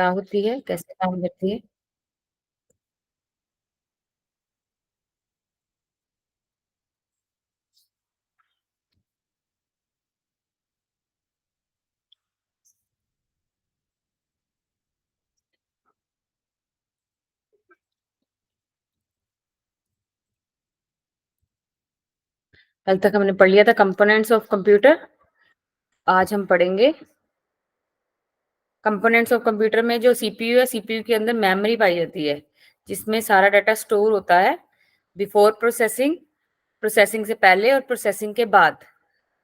क्या होती है, कैसे काम करती है? कल तक हमने पढ़ लिया था कंपोनेंट्स ऑफ कंप्यूटर। आज हम पढ़ेंगे कंपोनेंट्स ऑफ कंप्यूटर में जो सीपीयू है, सीपीयू के अंदर मेमोरी पाई जाती है, जिसमें सारा डाटा स्टोर होता है बिफोर प्रोसेसिंग, प्रोसेसिंग से पहले और प्रोसेसिंग के बाद।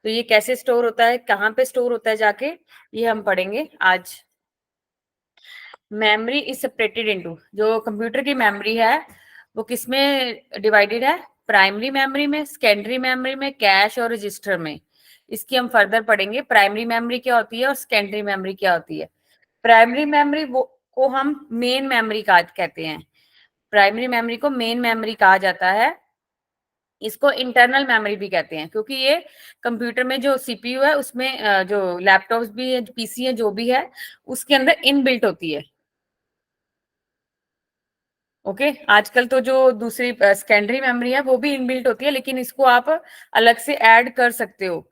तो ये कैसे स्टोर होता है, कहाँ पे स्टोर होता है जाके, ये हम पढ़ेंगे आज। मेमोरी इज सेपरेटेड इनटू, जो कंप्यूटर की मेमोरी है वो किस में डिवाइडेड है? प्राइमरी मेमोरी में, सेकेंडरी मेमोरी में, कैश और रजिस्टर में। इसकी हम फर्दर पढ़ेंगे प्राइमरी मेमोरी क्या होती है और सेकेंडरी मेमोरी क्या होती है। प्राइमरी मेमोरी वो को हम मेन मेमोरी का कहते हैं। प्राइमरी मेमोरी को मेन मेमोरी कहा जाता है। इसको इंटरनल मेमोरी भी कहते हैं, क्योंकि ये कंप्यूटर में जो सीपीयू है उसमें जो लैपटॉप्स भी है, पीसी है, जो भी है उसके अंदर इनबिल्ट होती है। ओके, आजकल तो जो दूसरी सेकेंडरी मेमोरी है वो भी इनबिल्ट होती है, लेकिन इसको आप अलग से ऐड कर सकते हो।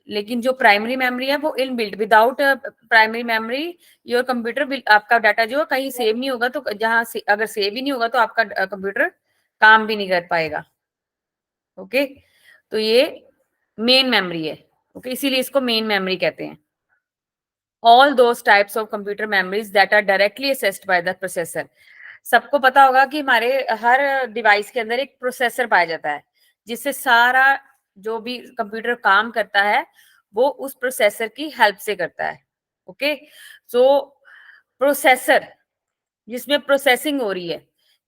लेकिन जो प्राइमरी मेमोरी है वो inbuilt, without primary memory your computer, आपका डाटा जो है कहीं सेव नहीं होगा। तो जहां से अगर सेव ही नहीं होगा तो आपका कंप्यूटर काम भी नहीं कर पाएगा। ओके, तो ये मेन मेमोरी है। ओके, इसीलिए इसको मेन मेमोरी कहते हैं। All those types of computer memories that are directly accessed by the processor. सबको पता होगा कि हमारे हर डिवाइस के अंदर एक प्रोसेसर पाया जाता है, जिससे सारा जो भी कंप्यूटर काम करता है वो उस प्रोसेसर की हेल्प से करता है। ओके, सो प्रोसेसर जिसमें प्रोसेसिंग हो रही है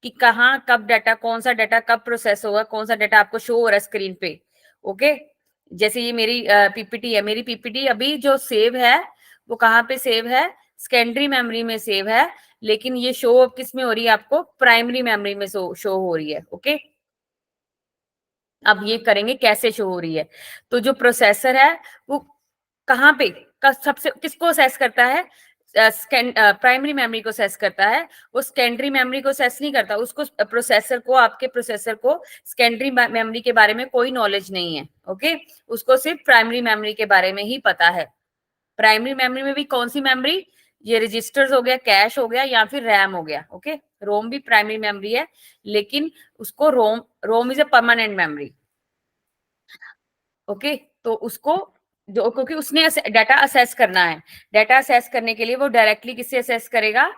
कि कहाँ कब डाटा, कौन सा डाटा कब प्रोसेस होगा, कौन सा डाटा आपको शो हो रहा है स्क्रीन पे। ओके, जैसे ये मेरी पीपीटी है, मेरी पीपीटी अभी जो सेव है वो कहाँ पे सेव है? सेकेंडरी मेमोरी में सेव है, लेकिन ये शो अब किस में हो रही है? आपको प्राइमरी मेमोरी में शो हो रही है। ओके, अब ये करेंगे कैसे शो हो रही है। तो जो प्रोसेसर है वो कहाँ पे सबसे किसको असेस करता है? प्राइमरी मेमोरी को असेस करता है। वो सेकेंडरी मेमोरी को असेस नहीं करता। उसको प्रोसेसर को, आपके प्रोसेसर को सेकेंडरी मेमोरी के बारे में कोई नॉलेज नहीं है। ओके, उसको सिर्फ प्राइमरी मेमोरी के बारे में ही पता है। प्राइमरी मेमोरी में भी कौन सी मेमोरी? ये रजिस्टर्स हो गया, कैश हो गया, या फिर रैम हो गया। ओके, रोम भी प्राइमरी मेमोरी है, लेकिन उसको ROM ROM is a permanent memory. Okay, तो उसको जो, क्योंकि उसने डाटा असेस करना है, डाटा असेस करने के लिए वो डायरेक्टली किससे असेस करेगा?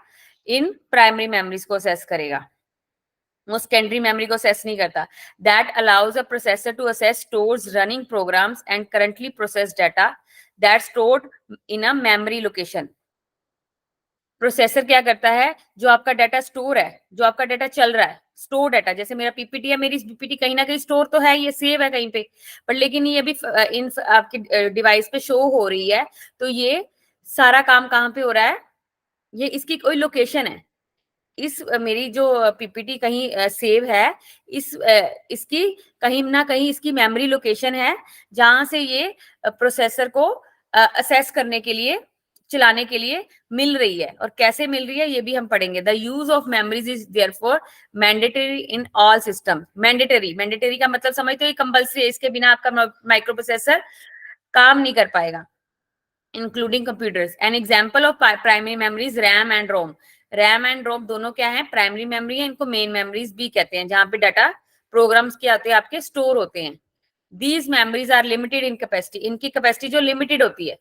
इन प्राइमरी मेमोरीज को असेस करेगा, वो सेकेंडरी मेमोरी को असेस नहीं करता। That allows a processor to assess stores running programmes and currently process data that stored in a memory location. Processor क्या करता है? जो आपका डाटा स्टोर है, जो आपका डाटा चल रहा है, स्टोर डाटा, जैसे मेरा पीपीटी है, मेरी पीपीटी कहीं ना कहीं स्टोर तो है, ये सेव है कहीं पे, पर लेकिन ये अभी इन आपकी डिवाइस पे शो हो रही है। तो ये सारा काम कहाँ पे हो रहा है? ये इसकी कोई लोकेशन है। इस मेरी जो पीपीटी कहीं सेव है, इसकी कहीं ना कहीं इसकी मेमोरी लोकेशन है, जहां से ये प्रोसेसर को असेस करने के लिए, चलाने के लिए मिल रही है। और कैसे मिल रही है ये भी हम पढ़ेंगे। The use of memories is therefore mandatory in all system. Mandatory, mandatory का मतलब समझते हो? कंपल्सरी है, इसके बिना आपका माइक्रो प्रोसेसर काम नहीं कर पाएगा, including computers. An example of primary memories RAM and ROM. RAM and ROM दोनों क्या है? प्राइमरी मेमोरी है, इनको मेन मेमोरीज भी कहते हैं, जहां पे डाटा प्रोग्राम्स क्या होते हैं? आपके स्टोर होते हैं। These memories are limited in capacity. इनकी कैपेसिटी जो लिमिटेड होती है,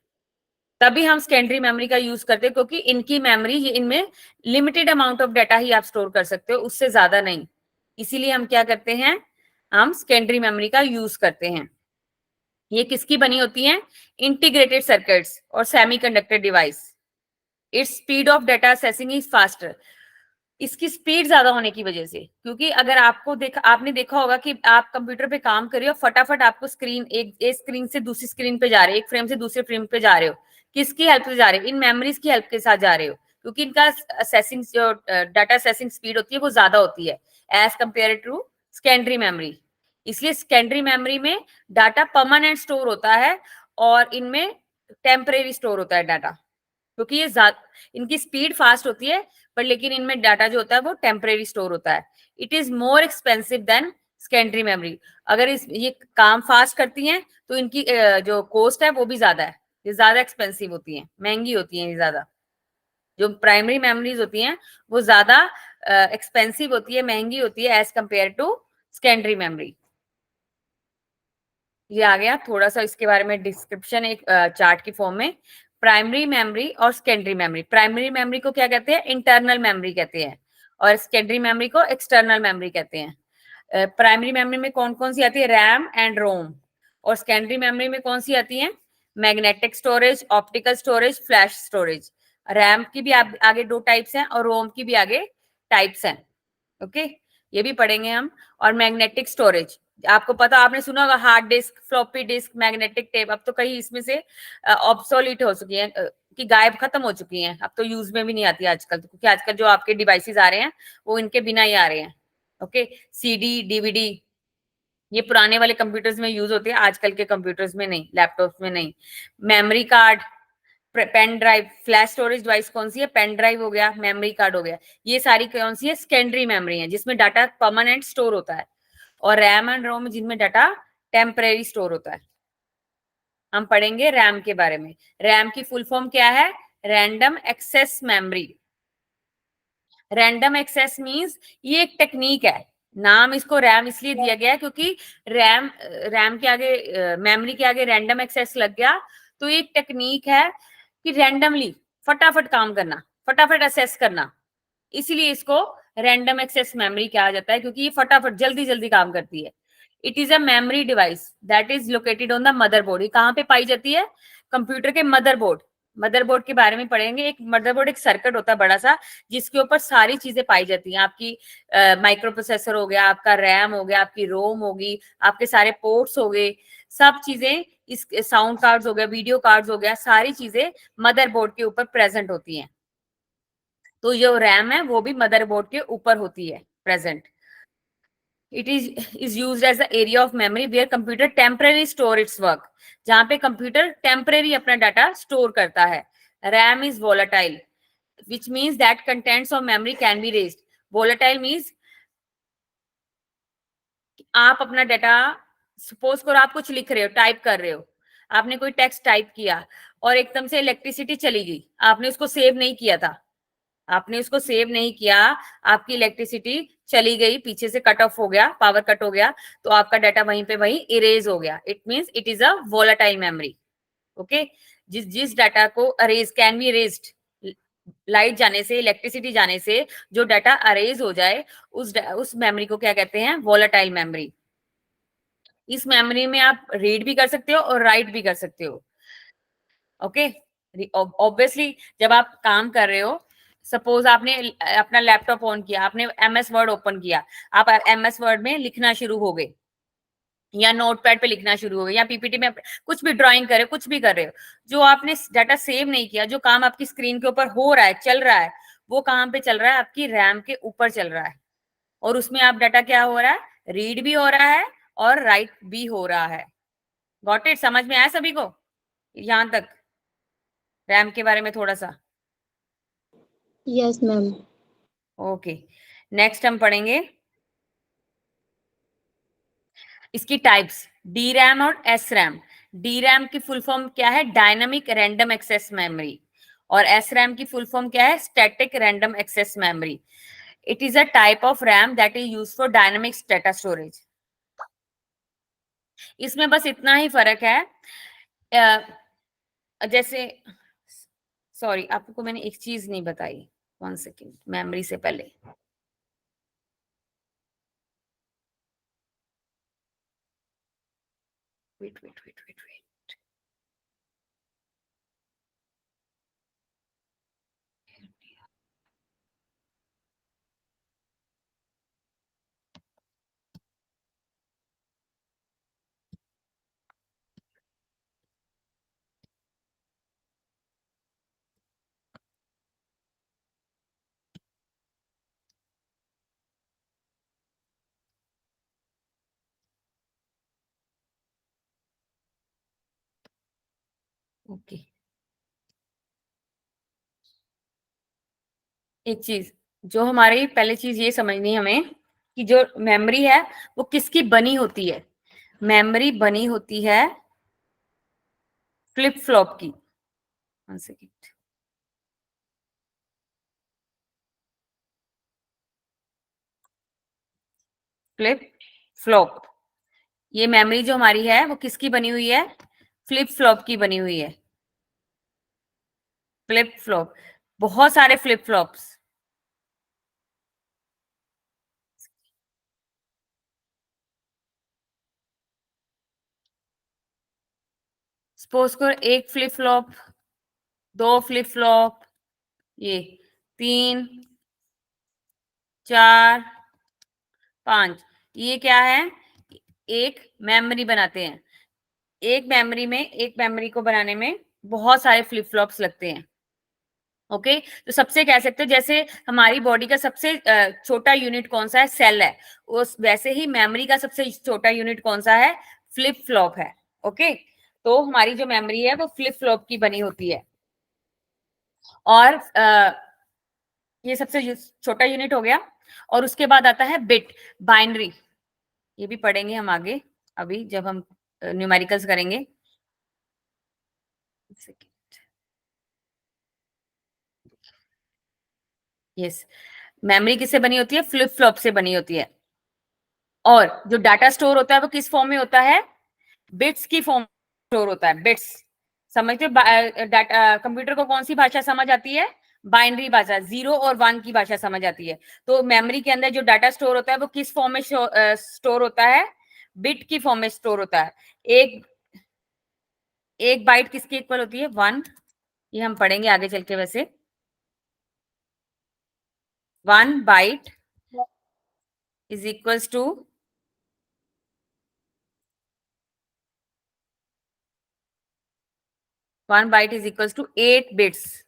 तभी हम सेकेंडरी मेमोरी का यूज करते हैं, क्योंकि इनकी मेमोरी, इनमें लिमिटेड अमाउंट ऑफ डाटा ही आप स्टोर कर सकते हो, उससे ज्यादा नहीं। इसीलिए हम क्या करते हैं? हम सेकेंडरी मेमोरी का यूज करते हैं। ये किसकी बनी होती है? इंटीग्रेटेड सर्किट्स और semiconductor device. Its speed of data assessing is faster. इसकी स्पीड ज्यादा होने की वजह से, क्योंकि अगर आपने देखा होगा कि आप कंप्यूटर पे काम कर रहे हो, फटाफट आपको एक स्क्रीन से दूसरी स्क्रीन पे जा रहे हो, एक फ्रेम से दूसरे फ्रेम पे जा रहे हो। किसकी हेल्प से जा रहे हो? इन मेमोरीज की हेल्प के साथ जा रहे हो, क्योंकि इनका असेसिंग, जो डाटा असेसिंग स्पीड होती है वो ज्यादा होती है as compare to secondary memory. इसलिए सेकेंडरी मेमोरी में डाटा परमानेंट स्टोर होता है और इनमें टेम्परेरी स्टोर होता है डाटा। क्योंकि ये इनकी स्पीड फास्ट होती है, पर लेकिन इनमें डाटा जो होता है वो टेम्परेरी स्टोर होता है। It is more expensive than secondary memory. अगर ये काम फास्ट करती हैं तो इनकी जो कॉस्ट है वो भी ज्यादा है, ये ज्यादा एक्सपेंसिव होती हैं, महंगी होती हैं ये ज्यादा। जो प्राइमरी मेमोरीज होती हैं वो ज्यादा एक्सपेंसिव होती है, महंगी होती है as compare to secondary memory. ये आ गया थोड़ा सा इसके बारे में डिस्क्रिप्शन एक चार्ट की फॉर्म में। प्राइमरी मेमोरी और सेकेंडरी मेमोरी, प्राइमरी मेमोरी को क्या कहते हैं? इंटरनल मेमोरी कहते हैं, और सेकेंडरी मेमोरी को एक्सटर्नल मेमोरी कहते हैं। प्राइमरी मेमोरी में कौन कौन सी आती है? रैम एंड रोम। और सेकेंडरी मेमोरी में कौन सी आती है? Magnetic storage, optical storage, flash storage. RAM की भी आगे दो टाइप्स हैं और रोम की भी आगे टाइप्स हैं। ओके, ये भी पढ़ेंगे हम। और मैग्नेटिक स्टोरेज, आपको पता, आपने सुना होगा hard disk, floppy disk, magnetic tape. अब तो कहीं इसमें से ऑब्सोलीट हो चुकी हैं, कि गायब खत्म हो चुकी हैं, अब तो यूज में भी नहीं आती आजकल, क्योंकि आजकल जो आपके डिवाइसेस आ रहे हैं वो इनके बिना ही आ रहे हैं। ओके, सीडी, डीवीडी, ये पुराने वाले कंप्यूटर्स में यूज होते हैं, आजकल के कंप्यूटर्स में नहीं, लैपटॉप्स में नहीं। Memory card, pen drive, flash storage device कौन सी है? पेन ड्राइव हो गया, मेमोरी कार्ड हो गया। ये सारी कौन सी है? सेकेंडरी मेमोरी है, जिसमें डाटा परमानेंट स्टोर होता है। और रैम एंड रोम जिनमें डाटा टेम्परेरी स्टोर होता है। हम पढ़ेंगे रैम के बारे में। रैम की फुल फॉर्म क्या है? Random access memory. Random access means ये एक टेक्निक है, नाम इसको रैम इसलिए दिया गया है क्योंकि रैम रैम के आगे, मेमोरी के आगे रैंडम एक्सेस लग गया, तो ये एक टेक्निक है कि रैंडमली फटाफट काम करना, फटाफट असेस करना, इसीलिए इसको रैंडम एक्सेस मेमोरी कहा जाता है, क्योंकि ये फटाफट जल्दी जल्दी काम करती है। It is a memory device that is located on the motherboard. ये कहाँ पे पाई जाती है? कंप्यूटर के मदरबोर्ड। मदरबोर्ड के बारे में पढ़ेंगे। एक मदरबोर्ड एक सर्किट होता है बड़ा सा, जिसके ऊपर सारी चीजें पाई जाती हैं। आपकी माइक्रो प्रोसेसर हो गया, आपका रैम हो गया, आपकी रोम होगी, आपके सारे पोर्ट्स हो गए, सब चीजें, इस साउंड कार्ड्स हो गया, वीडियो कार्ड्स हो गया, सारी चीजें मदरबोर्ड के ऊपर प्रेजेंट होती हैं। तो जो रैम है वो भी मदरबोर्ड के ऊपर होती है present. It is used as the area of memory where computer temporary store its work, जहां पे कंप्यूटर टेम्पररी अपना डाटा स्टोर करता है। RAM is volatile, which means that contents of memory can be raised. Volatile means आप अपना data, suppose करो आप कुछ लिख रहे हो, टाइप कर रहे हो, आपने कोई टेक्स्ट टाइप किया और एकदम से इलेक्ट्रिसिटी चली गई, आपने उसको सेव नहीं किया था, आपने उसको सेव नहीं किया, आपकी इलेक्ट्रिसिटी चली गई, पीछे से कट ऑफ हो गया, पावर कट हो गया, तो आपका डाटा वहीं पे वहीं इरेज हो गया। It means it is a volatile memory. Okay, जिस जिस डाटा को अरेज कैन बी अरेज्ड, लाइट जाने से, इलेक्ट्रिसिटी जाने से जो डाटा अरेज हो जाए, उस मेमोरी को क्या कहते हैं? Volatile memory. इस मेमोरी में आप रीड भी कर सकते हो और राइट भी कर सकते हो। ओके, ऑब्वियसली जब आप काम कर रहे हो, सपोज आपने अपना लैपटॉप ऑन किया, आपने एमएस वर्ड ओपन किया, आप एमएस वर्ड में लिखना शुरू हो गए, या नोटपैड पे लिखना शुरू हो गए, या पीपीटी में कुछ भी ड्राइंग कर रहे हो, कुछ भी कर रहे हो, जो आपने डाटा सेव नहीं किया, जो काम आपकी स्क्रीन के ऊपर हो रहा है, चल रहा है, वो कहाँ पे चल रहा है? आपकी रैम के ऊपर चल रहा है। और उसमें आप डाटा क्या हो रहा है? रीड भी हो रहा है और राइट भी हो रहा है। Got it? समझ में आया सभी को यहां तक रैम के बारे में थोड़ा सा? Yes ma'am. ओके, नेक्स्ट हम पढ़ेंगे इसकी टाइप्स, डी रैम और एस रैम। डी रैम की फुल फॉर्म क्या है? Dynamic random access memory. और एस रैम की फुल फॉर्म क्या है? Static random access memory. It is a type of RAM that is use for dynamic data storage. इसमें बस इतना ही फर्क है, जैसे, सॉरी आपको मैंने एक चीज नहीं बताई, 1 सेकेंड, मेमोरी से पहले। Wait wait wait wait wait, okay, एक चीज जो हमारी पहले चीज ये समझनी है हमें कि जो मेमोरी है वो किसकी बनी होती है। मेमोरी बनी होती है फ्लिप फ्लॉप की। One second. फ्लिप फ्लॉप, ये मेमोरी जो हमारी है वो किसकी बनी हुई है, फ्लिप फ्लॉप की बनी हुई है। फ्लिप फ्लॉप, बहुत सारे फ्लिप फ्लॉप्स। सपोज करो एक फ्लिप फ्लॉप, दो फ्लिप फ्लॉप, ये तीन, चार, पांच, ये क्या है, एक मेमोरी बनाते हैं। एक मेमोरी को बनाने में बहुत सारे फ्लिप फ्लॉप्स लगते हैं। ओके, तो सबसे कह सकते हो जैसे हमारी बॉडी का सबसे छोटा यूनिट कौन सा है, सेल है, उस वैसे ही मेमोरी का सबसे छोटा यूनिट कौन सा है, फ्लिप फ्लॉप है। ओके, तो हमारी जो मेमोरी है वो फ्लिप फ्लॉप की बनी होती है। और ये सबसे छोटा यूनिट हो गया। और उसके बाद आता है बिट, बाइनरी, ये भी पढ़ेंगे हम आगे, अभी जब हम न्यूमेरिकल्स करेंगे। यस, मेमोरी किससे बनी होती है, फ्लिप फ्लॉप से बनी होती है। और जो डाटा स्टोर होता है वो किस फॉर्म में होता है, बिट्स की फॉर्म स्टोर होता है, बिट्स। समझते हो डाटा, कंप्यूटर को कौन सी भाषा समझ आती है, बाइनरी भाषा, 0 और 1 की भाषा समझ आती है। तो मेमोरी के अंदर जो डाटा स्टोर होता है वो किस फॉर्म में स्टोर होता है, बिट की फॉर्म में स्टोर होता है। एक एक बाइट किसकी इक्वल होती है, 1। ये हम पढ़ेंगे आगे चल के वैसे। 1 byte is equals to 1 byte is equals to 8 bits.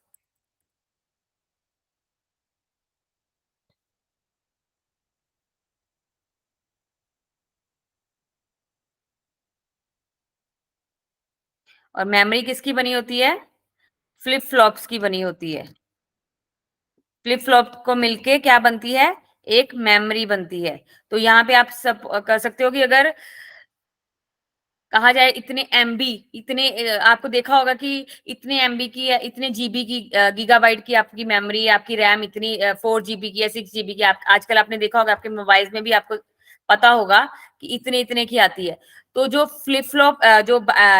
और मेमोरी किसकी बनी होती है, फ्लिप फ्लॉप्स की बनी होती है। फ्लिप फ्लॉप को मिलके क्या बनती है, एक मेमोरी बनती है। तो यहाँ पे आप सब कर सकते हो कि अगर कहा जाए इतने एमबी, इतने आपको देखा होगा कि इतने एमबी की या इतने जीबी की, गीगाबाइट की आपकी मेमोरी, आपकी रैम इतनी 4 GB की या 6 GB की, आप आजकल आपने देखा होगा आपके मोबाइल में भी आपको पता होगा कि इतने इतने की आती है। तो जो फ्लिप फ्लॉप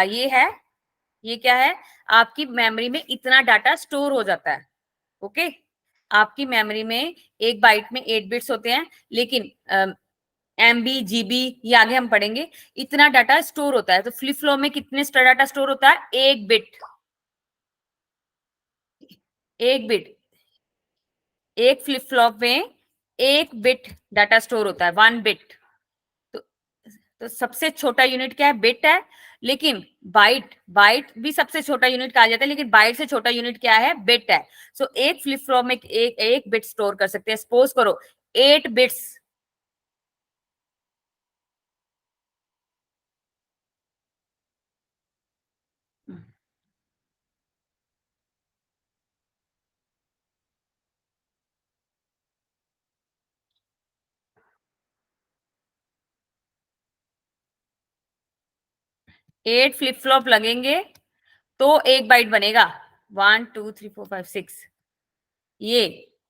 ये है, ये क्या है, आपकी मेमोरी में इतना डाटा स्टोर हो जाता है। ओके, आपकी मेमोरी में एक बाइट में 8 बिट्स होते हैं, लेकिन एमबी, जीबी, ये आगे हम पढ़ेंगे, इतना डाटा स्टोर होता है। तो फ्लिप फ्लॉप में कितने डाटा स्टोर होता है, 1 बिट। 1 बिट, एक फ्लिप फ्लॉप में 1 बिट डाटा स्टोर होता है, 1 बिट। तो, तो सबसे छोटा यूनिट क्या है, बिट है। लेकिन बाइट, बाइट भी सबसे छोटा यूनिट कहा जाता है, लेकिन बाइट से छोटा यूनिट क्या है, बिट है। सो एक फ्लिप फ्लॉप में एक बिट स्टोर कर सकते हैं। सपोज करो 8 बिट्स, 8 फ्लिप फ्लॉप लगेंगे तो 1 बाइट बनेगा। 1 2 3 4 5 6, ये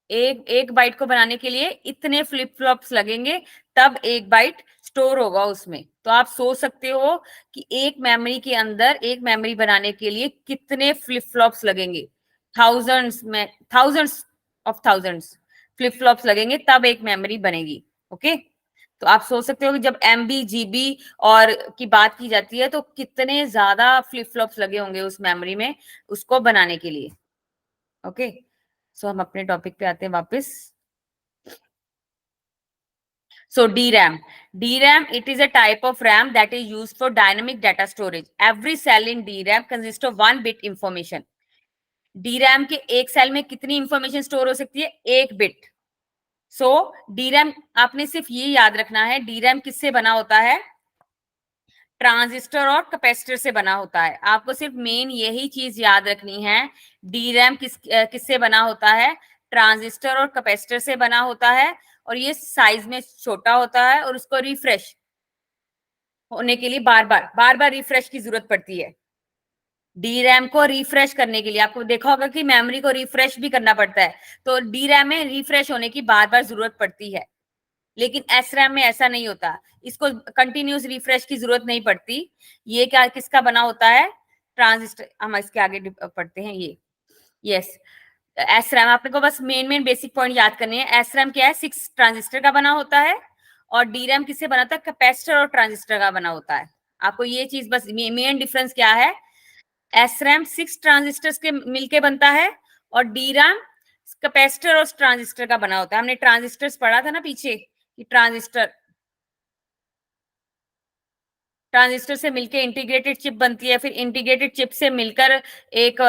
एक एक बाइट को बनाने के लिए इतने फ्लिप फ्लॉप्स लगेंगे, तब 1 बाइट स्टोर होगा उसमें। तो आप सोच सकते हो कि एक मेमोरी के अंदर एक मेमोरी बनाने के लिए कितने फ्लिप फ्लॉप्स लगेंगे, थाउजेंड्स में, थाउजेंड्स फ्लिप फ्लॉप्स लगेंगे तब एक मेमोरी बनेगी। ओके, तो आप सोच सकते हो कि जब एमबी, जीबी और की बात की जाती है तो कितने ज्यादा फ्लिप फ्लॉप्स लगे होंगे उस मेमोरी में उसको बनाने के लिए। ओके, सो हम अपने टॉपिक पे आते हैं वापस। So DRAM, it is a type of RAM that is used for dynamic data storage. Every cell in DRAM consists of 1 bit information. DRAM के एक सेल में कितनी इंफॉर्मेशन स्टोर हो सकती है, 1 बिट। सो DRAM आपने सिर्फ ये याद रखना है, DRAM किससे बना होता है, ट्रांजिस्टर और कैपेसिटर से बना होता है। आपको सिर्फ मेन यही चीज याद रखनी है, DRAM किससे बना होता है, ट्रांजिस्टर और कैपेसिटर से बना होता है और ये साइज में छोटा होता है और उसको रिफ्रेश होने के लिए बार बार रिफ्रेश की जरूरत पड़ती है। डी रैम को रिफ्रेश करने के लिए आपको देखा होगा कि मेमोरी को रिफ्रेश भी करना पड़ता है, तो डी रैम में रिफ्रेश होने की बार बार जरूरत पड़ती है, लेकिन एस रैम में ऐसा नहीं होता, इसको कंटिन्यूस रिफ्रेश की जरूरत नहीं पड़ती। ये क्या किसका बना होता है? ट्रांजिस्टर। हम इसके आगे पढ़ते हैं ये। यस, एस रैम आपने को बस मेन बेसिक पॉइंट याद करने हैं। एस रैम क्या है? 6 ट्रांजिस्टर का बना होता है और डी रैम किससे बना होता है? कैपेसिटर और ट्रांजिस्टर का बना होता है। आपको ये चीज बस मेन डिफरेंस क्या है? एस रैम 6 ट्रांजिस्टर्स के मिलके बनता है और डी रैम कैपेसिटर और ट्रांजिस्टर का बना होता है। हमने ट्रांजिस्टर्स पढ़ा था ना पीछे कि ट्रांजिस्टर से मिलकर इंटीग्रेटेड चिप बनती है, फिर इंटीग्रेटेड चिप से मिलकर एक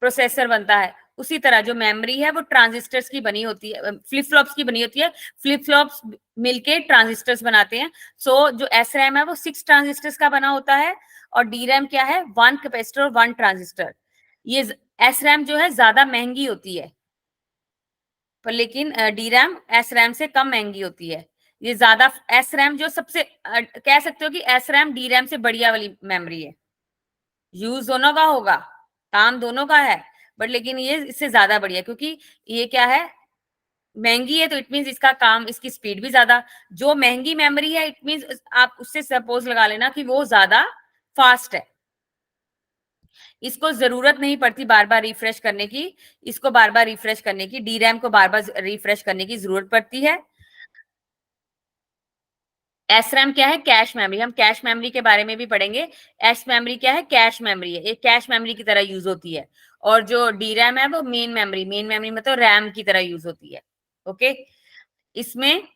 प्रोसेसर बनता है। उसी तरह जो मेमोरी है वो ट्रांजिस्टर्स की बनी होती है, फ्लिप फ्लॉप्स की बनी होती है, फ्लिप फ्लॉप्स मिलके ट्रांजिस्टर्स बनाते हैं। सो जो एस रैम है वो 6 ट्रांजिस्टर्स का बना होता है और डी रैम क्या है? 1 कैपेसिटर और 1 ट्रांजिस्टर। ये एस रैम जो है ज्यादा महंगी होती है, पर लेकिन डी रैम एस रैम से कम महंगी होती है। ये ज्यादा एस रैम जो सबसे कह सकते हो कि एस रैम डी रैम से बढ़िया वाली मेमोरी है। यूज दोनों का होगा, काम दोनों का है, बट लेकिन ये इससे ज्यादा बढ़िया, क्योंकि ये क्या है? महंगी है तो इट मीन्स इसका काम, इसकी स्पीड भी ज्यादा। जो महंगी मेमोरी है इट मीन्स आप उससे सपोज लगा लेना कि वो ज्यादा फास्ट है, इसको जरूरत नहीं पड़ती बार बार रिफ्रेश करने की, इसको बार बार रिफ्रेश करने की, डी रैम को बार बार रिफ्रेश करने की जरूरत पड़ती है। एस रैम क्या है? Cache memory. हम कैश मेमोरी के बारे में भी पढ़ेंगे। एस मेमोरी क्या है? कैश मेमोरी है, एक कैश मेमोरी की तरह यूज होती है। और जो डी रैम है वो मेन मेमोरी मतलब रैम की तरह यूज होती है। ओके, इसमें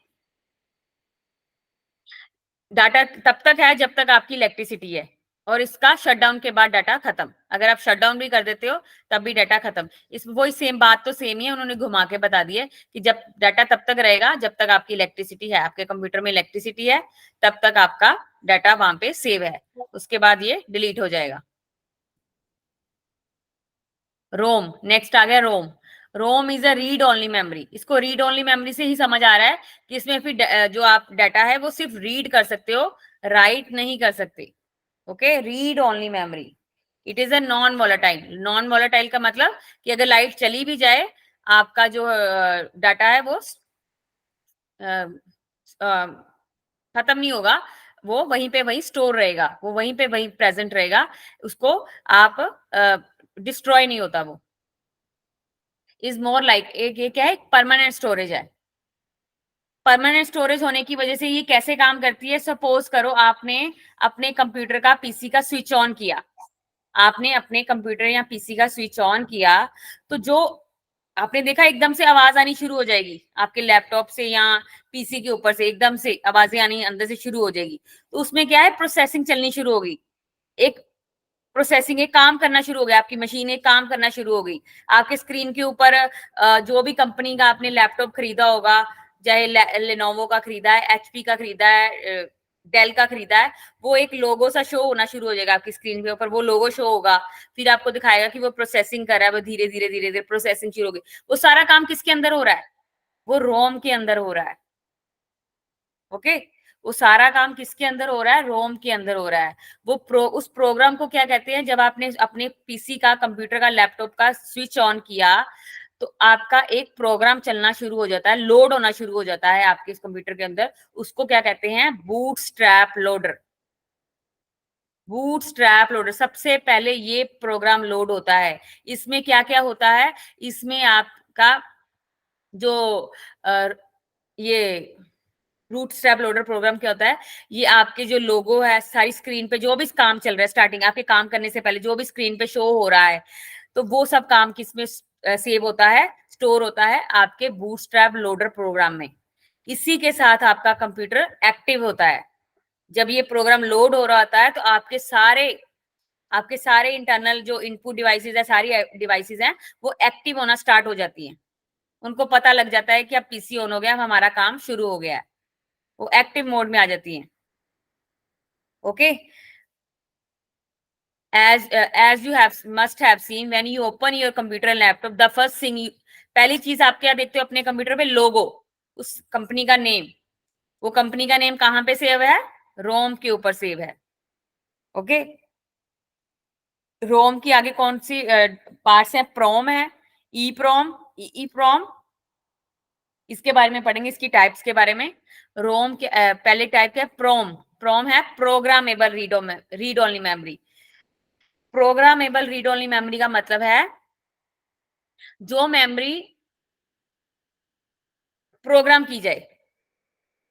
डाटा तब तक है जब तक आपकी इलेक्ट्रिसिटी है, और इसका शटडाउन के बाद डाटा खत्म। अगर आप शटडाउन भी कर देते हो तब भी डाटा खत्म। इस वही सेम बात तो सेम ही है, उन्होंने घुमा के बता दी है कि जब डाटा तब तक रहेगा जब तक आपकी इलेक्ट्रिसिटी है, आपके कंप्यूटर में इलेक्ट्रिसिटी है, तब तक आपका डाटा वहां पे सेव है, उसके बाद ये डिलीट हो जाएगा। रोम, नेक्स्ट आ गया ROM. ROM is a read only memory. इसको रीड ओनली मेमोरी से ही समझ आ रहा है कि इसमें फिर जो आप डाटा है वो सिर्फ रीड कर सकते हो, राइट नहीं कर सकते। Okay, read only memory. It is a non volatile. Non volatile का मतलब कि अगर लाइट चली भी जाए, आपका जो डाटा है वो खत्म नहीं होगा, वो वहीं पे वहीं स्टोर रहेगा, वो वहीं पे वहीं प्रेजेंट रहेगा, उसको आप डिस्ट्रॉय नहीं होता वो। इज मोर लाइक एक ये क्या है? परमानेंट स्टोरेज है। परमानेंट स्टोरेज होने की वजह से ये कैसे काम करती है? सपोज करो आपने अपने कंप्यूटर का पीसी का स्विच ऑन किया, आपने अपने कंप्यूटर या पीसी का स्विच ऑन किया, तो जो आपने देखा एकदम से आवाज आनी शुरू हो जाएगी आपके लैपटॉप से या पीसी के ऊपर से, एकदम से आवाजें आनी अंदर से शुरू हो जाएगी। तो उसमें क्या है? प्रोसेसिंग चलनी शुरू होगी, एक प्रोसेसिंग, एक काम करना शुरू हो गया, आपकी मशीन एक काम करना शुरू हो गई। आपके स्क्रीन के ऊपर जो भी कंपनी का आपने लैपटॉप खरीदा होगा, चाहे लेनोवो का खरीदा है, एचपी का खरीदा है, डेल का खरीदा है, वो एक लोगो सा शो होना शुरू हो जाएगा आपकी स्क्रीन के ऊपर, वो लोगो शो होगा, फिर आपको दिखाएगा कि वो प्रोसेसिंग कर रहा है, वो धीरे धीरे धीरे धीरे प्रोसेसिंग शुरू होगी। वो सारा काम किसके अंदर हो रहा है? वो रोम के अंदर हो रहा है। ओके, वो सारा काम किसके अंदर हो रहा है? रोम के अंदर हो रहा है। वो उस प्रोग्राम को क्या कहते हैं? जब आपने अपने पीसी का, कंप्यूटर का, लैपटॉप का स्विच ऑन किया, तो आपका एक प्रोग्राम चलना शुरू हो जाता है, लोड होना शुरू हो जाता है आपके इस कंप्यूटर के अंदर। उसको क्या कहते हैं? Bootstrap loader. बूटस्ट्रैप लोडर, सबसे पहले ये प्रोग्राम लोड होता है। इसमें क्या क्या होता है? इसमें आपका जो ये रूट स्ट्रैप लोडर प्रोग्राम क्या होता है? ये आपके जो लोगो है, सारी स्क्रीन पे जो भी काम चल रहा है, स्टार्टिंग आपके काम करने से पहले जो भी स्क्रीन पे शो हो रहा है, तो वो सब काम किसमें सेव होता है, स्टोर होता है? आपके बूटस्ट्रैप लोडर प्रोग्राम में। इसी के साथ आपका कंप्यूटर एक्टिव होता है। जब ये प्रोग्राम लोड हो रहा होता है तो आपके सारे इंटरनल जो इनपुट डिवाइसेस है, सारी डिवाइसेस हैं, वो एक्टिव होना स्टार्ट हो जाती हैं। उनको पता लग जाता है कि अब पीसी ऑन हो गया, अब हमारा काम शुरू हो गया है, वो एक्टिव मोड में आ जाती हैं। Okay, as you have must have seen, when you open your computer and laptop, the first thing पहली चीज आप क्या देखते हो अपने कंप्यूटर पे? लोगो, उस कंपनी का नेम। वो कंपनी का नेम कहाँ पे सेव है? रोम के ऊपर सेव है। ओके, रोम की आगे कौन सी पार्ट्स है? प्रोम है, ई प्रोम, ई प्रोम, इसके बारे में पढ़ेंगे, इसकी टाइप्स के बारे में। रोम के पहले टाइप क्या है? प्रोम। प्रोम है programmable read only memory. Programmable read only memory का मतलब है जो मेमोरी प्रोग्राम की जाए।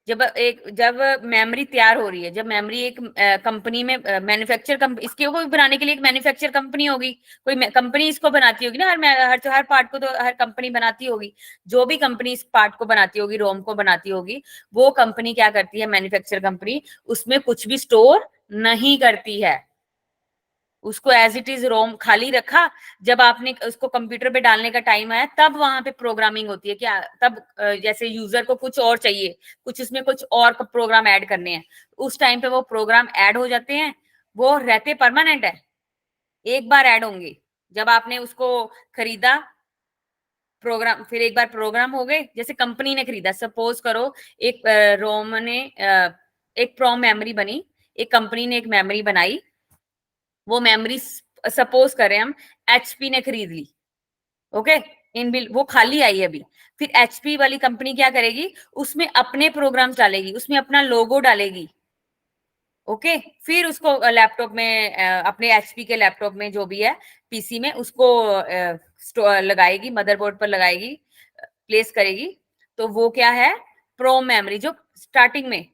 जब मेमोरी तैयार हो रही है, जब मेमोरी एक कंपनी में मैन्युफैक्चर इसके को बनाने के लिए एक मैन्युफैक्चर कंपनी होगी, कोई कंपनी इसको बनाती होगी ना, हर पार्ट को तो हर कंपनी बनाती होगी। जो भी कंपनी इस पार्ट को बनाती होगी, रोम को बनाती होगी, वो कंपनी क्या करती है? मैन्युफैक्चर कंपनी उसमें कुछ भी स्टोर नहीं करती है, उसको एज इट इज रोम खाली रखा। जब आपने उसको कंप्यूटर पे डालने का टाइम आया तब वहां पे प्रोग्रामिंग होती है क्या? तब जैसे यूजर को कुछ और चाहिए, कुछ उसमें कुछ और प्रोग्राम ऐड करने हैं, उस टाइम पे वो प्रोग्राम ऐड हो जाते हैं। वो रहते परमानेंट है, एक बार ऐड होंगे। जब आपने उसको खरीदा प्रोग्राम, फिर एक बार प्रोग्राम हो गए, जैसे कंपनी ने खरीदा, सपोज करो एक रोम ने एक प्रोम मेमोरी बनी, एक कंपनी ने एक मेमोरी बनाई, वो मेमोरी सपोज करें हम एचपी ने खरीद ली। ओके, इन बिल वो खाली आई अभी। फिर एचपी वाली कंपनी क्या करेगी? उसमें अपने प्रोग्राम्स डालेगी, उसमें अपना लोगो डालेगी। ओके, फिर उसको लैपटॉप में अपने एचपी के लैपटॉप में जो भी है, पीसी में उसको लगाएगी, मदरबोर्ड पर लगाएगी, प्लेस करेगी। तो वो क्या है? प्रोम मेमोरी, जो स्टार्टिंग में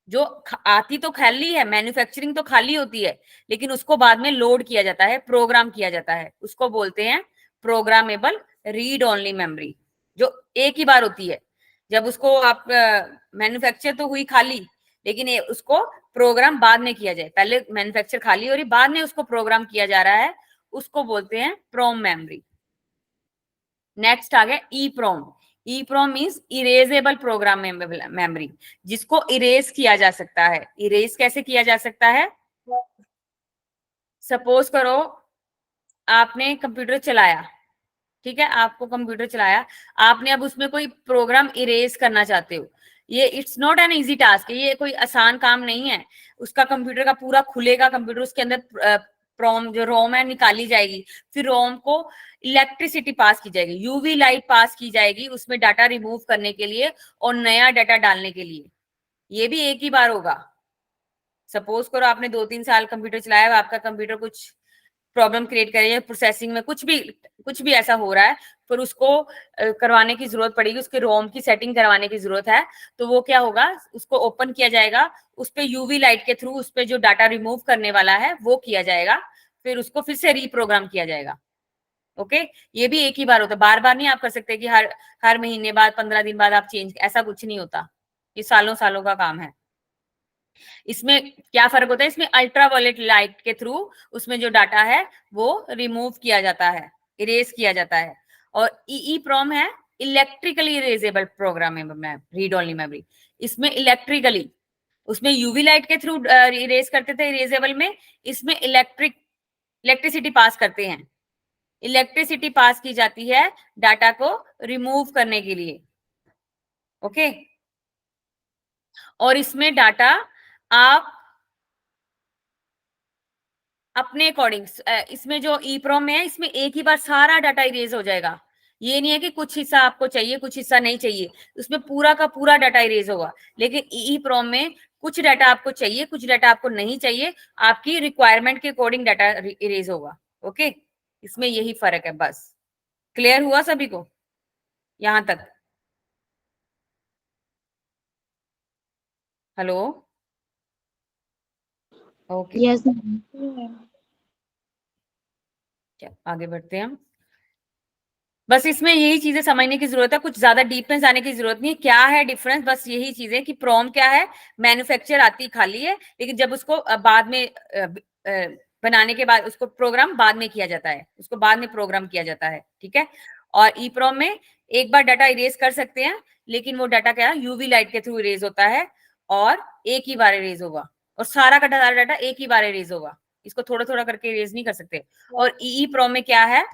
जो आती तो खाली है, मैन्युफैक्चरिंग तो खाली होती है, लेकिन उसको बाद में लोड किया जाता है, प्रोग्राम किया जाता है, उसको बोलते हैं प्रोग्रामेबल रीड ओनली मेमोरी, जो एक ही बार होती है। जब उसको आप मैन्युफैक्चर तो हुई खाली, लेकिन उसको प्रोग्राम बाद में किया जाए, पहले मैन्युफैक्चर खाली हो रही, बाद में उसको प्रोग्राम किया जा रहा है, उसको बोलते हैं प्रोम मेमोरी। नेक्स्ट आ गया ई प्रोम। ई प्रोम मीन्स इरेजेबल प्रोग्राम मेमोरी, जिसको इरेज किया जा सकता है। इरेज कैसे किया जा सकता है? सपोज करो आपने कंप्यूटर चलाया, ठीक है, आपको कंप्यूटर चलाया, आपने अब उसमें कोई प्रोग्राम इरेज करना चाहते हो। ये it's not an easy task, ये कोई आसान काम नहीं है। उसका कंप्यूटर का पूरा खुलेगा कंप्यूटर, उसके अंदर प्रोम जो रोम है निकाली जाएगी, फिर रोम को इलेक्ट्रिसिटी पास की जाएगी, यूवी लाइट पास की जाएगी उसमें डाटा रिमूव करने के लिए और नया डाटा डालने के लिए। ये भी एक ही बार होगा। सपोज करो आपने 2-3 साल कंप्यूटर चलाया, आपका कंप्यूटर कुछ प्रॉब्लम क्रिएट कर रही है, प्रोसेसिंग में कुछ भी ऐसा हो रहा है, फिर उसको करवाने की जरूरत पड़ेगी, उसके रोम की सेटिंग करवाने की जरूरत है। तो वो क्या होगा? उसको ओपन किया जाएगा, उस पे यूवी लाइट के थ्रू उस पे जो डाटा रिमूव करने वाला है वो किया जाएगा, फिर उसको फिर से रीप्रोग्राम किया जाएगा। ओके, ये भी एक ही बार होता है, बार बार नहीं आप कर सकते कि हर हर महीने बाद, 15 दिन बाद आप चेंज, ऐसा कुछ नहीं होता। ये सालों सालों का काम है। इसमें क्या फर्क होता है? इसमें अल्ट्रावायलेट लाइट के थ्रू उसमें जो डाटा है वो रिमूव किया जाता है, इरेज किया जाता है। और ई प्रोम है electrically erasable program read only memory. इसमें इलेक्ट्रिकली, उसमें यूवी लाइट के थ्रू इरेज करते थे इरेजेबल में, इसमें इलेक्ट्रिसिटी पास करते हैं, इलेक्ट्रिसिटी पास की जाती है डाटा को रिमूव करने के लिए। ओके, और इसमें डाटा आप अपने अकॉर्डिंग, इसमें जो ई प्रोम में है, इसमें एक ही बार सारा डाटा इरेज हो जाएगा। ये नहीं है कि कुछ हिस्सा आपको चाहिए कुछ हिस्सा नहीं चाहिए, उसमें पूरा का पूरा डाटा इरेज होगा। लेकिन ई प्रोम में कुछ डाटा आपको चाहिए, कुछ डाटा आपको नहीं चाहिए, आपकी रिक्वायरमेंट के अकॉर्डिंग डाटा इरेज होगा। ओके, इसमें यही फर्क है बस। क्लियर हुआ सभी को यहां तक? हेलो? Okay, yes. आगे बढ़ते हैं हम। बस इसमें यही चीजें समझने की जरूरत है, कुछ ज्यादा डीप में जाने की जरूरत नहीं है। क्या है डिफरेंस? बस यही चीजें कि प्रोम क्या है, मैन्युफैक्चर आती खाली है, लेकिन जब उसको बाद में बनाने के बाद उसको प्रोग्राम बाद में किया जाता है, उसको बाद में प्रोग्राम किया जाता है। ठीक है, और ई प्रोम में एक बार डाटा इरेज कर सकते हैं, लेकिन वो डाटा क्या है? यूवी लाइट के थ्रू इरेज होता है और एक ही बार इरेज होगा, और सारा का सारा डाटा एक ही बार इरेज होगा, इसको थोड़ा थोड़ा करके इरेज नहीं कर सकते। और ई प्रोम में क्या है?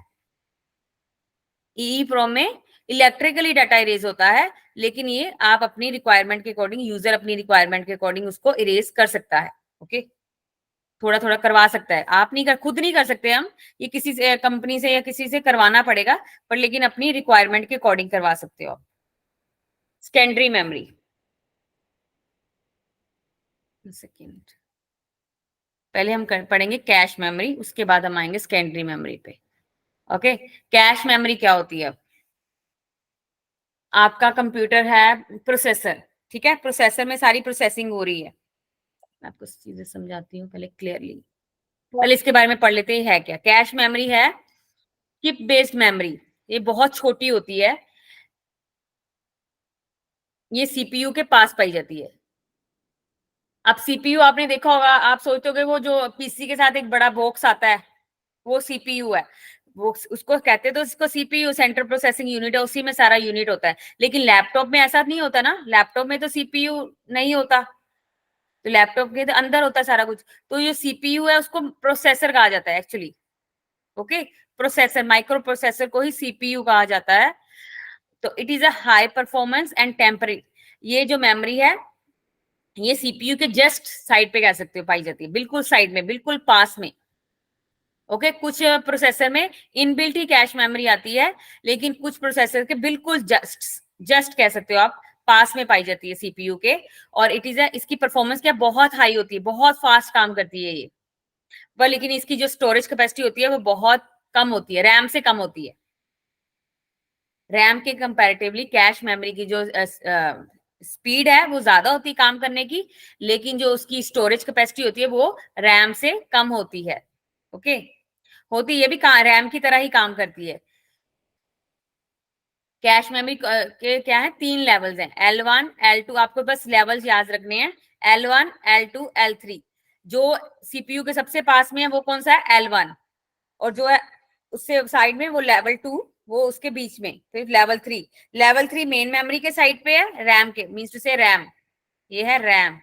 EEPROM में इलेक्ट्रिकली डाटा इरेज होता है, लेकिन ये आप अपनी रिक्वायरमेंट के अकॉर्डिंग, यूजर अपनी रिक्वायरमेंट के अकॉर्डिंग उसको इरेज कर सकता है। ओके, थोड़ा थोड़ा करवा सकता है, आप नहीं कर, खुद नहीं कर सकते हम, ये किसी से, कंपनी से या किसी से करवाना पड़ेगा, पर लेकिन अपनी रिक्वायरमेंट के अकॉर्डिंग करवा सकते हो आप। सेकेंडरी मेमोरी, सेकेंड, पहले हम पढ़ेंगे कैश मेमोरी, उसके बाद हम आएंगे सेकेंडरी मेमोरी पे। ओके, कैश मेमोरी क्या होती है? आपका कंप्यूटर है, प्रोसेसर, ठीक है, प्रोसेसर में सारी प्रोसेसिंग हो रही है। मैं आपको चीजें समझाती हूँ पहले क्लियरली, पहले इसके बारे में पढ़ लेते हैं है क्या। कैश मेमोरी है चिप बेस्ड मेमोरी, ये बहुत छोटी होती है, ये सीपीयू के पास पाई जाती है। अब सीपीयू आपने देखा होगा, आप सोचते होगे वो जो पीसी के साथ एक बड़ा बॉक्स आता है वो सीपीयू है, वो उसको कहते हैं, तो उसको सीपीयू सेंट्रल प्रोसेसिंग यूनिट है, उसी में सारा यूनिट होता है। लेकिन लैपटॉप में ऐसा नहीं होता ना, लैपटॉप में तो सीपीयू नहीं होता, तो लैपटॉप के तो अंदर होता है सारा कुछ। तो ये सीपीयू है, उसको प्रोसेसर कहा जाता है actually. Okay, processor, micro processor को ही सीपीयू कहा जाता है। तो it is a high performance and temporary, ये जो मेमोरी है ये सीपीयू के जस्ट साइड पे कह सकते हो पाई जाती है, बिल्कुल साइड में, बिल्कुल पास में। ओके, कुछ प्रोसेसर में इनबिल्ट ही कैश मेमोरी आती है, लेकिन कुछ प्रोसेसर के बिल्कुल जस्ट, जस्ट कह सकते हो आप, पास में पाई जाती है सीपीयू के। और इट इज इसकी परफॉर्मेंस क्या बहुत हाई होती है, बहुत फास्ट काम करती है ये, पर लेकिन इसकी जो स्टोरेज कैपेसिटी होती है वो बहुत कम होती है, रैम से कम होती है। रैम के कंपैरेटिवली कैश मेमोरी की जो स्पीड है वो ज्यादा होती है काम करने की, लेकिन जो उसकी स्टोरेज कैपेसिटी होती है वो रैम से कम होती है। ओके, होती ये भी रैम की तरह ही काम करती है। कैश मेमोरी के क्या है, 3 लेवल्स हैं, L1 L2, आपको बस लेवल्स याद रखने हैं, L1 L2 L3। जो सीपीयू के सबसे पास में है वो कौन सा है, L1, और जो है उससे साइड में वो लेवल 2, वो उसके बीच में फिर लेवल 3। लेवल 3 मेन मेमोरी के साइड पे है, रैम के, मीन्स टू से रैम, ये है रैम।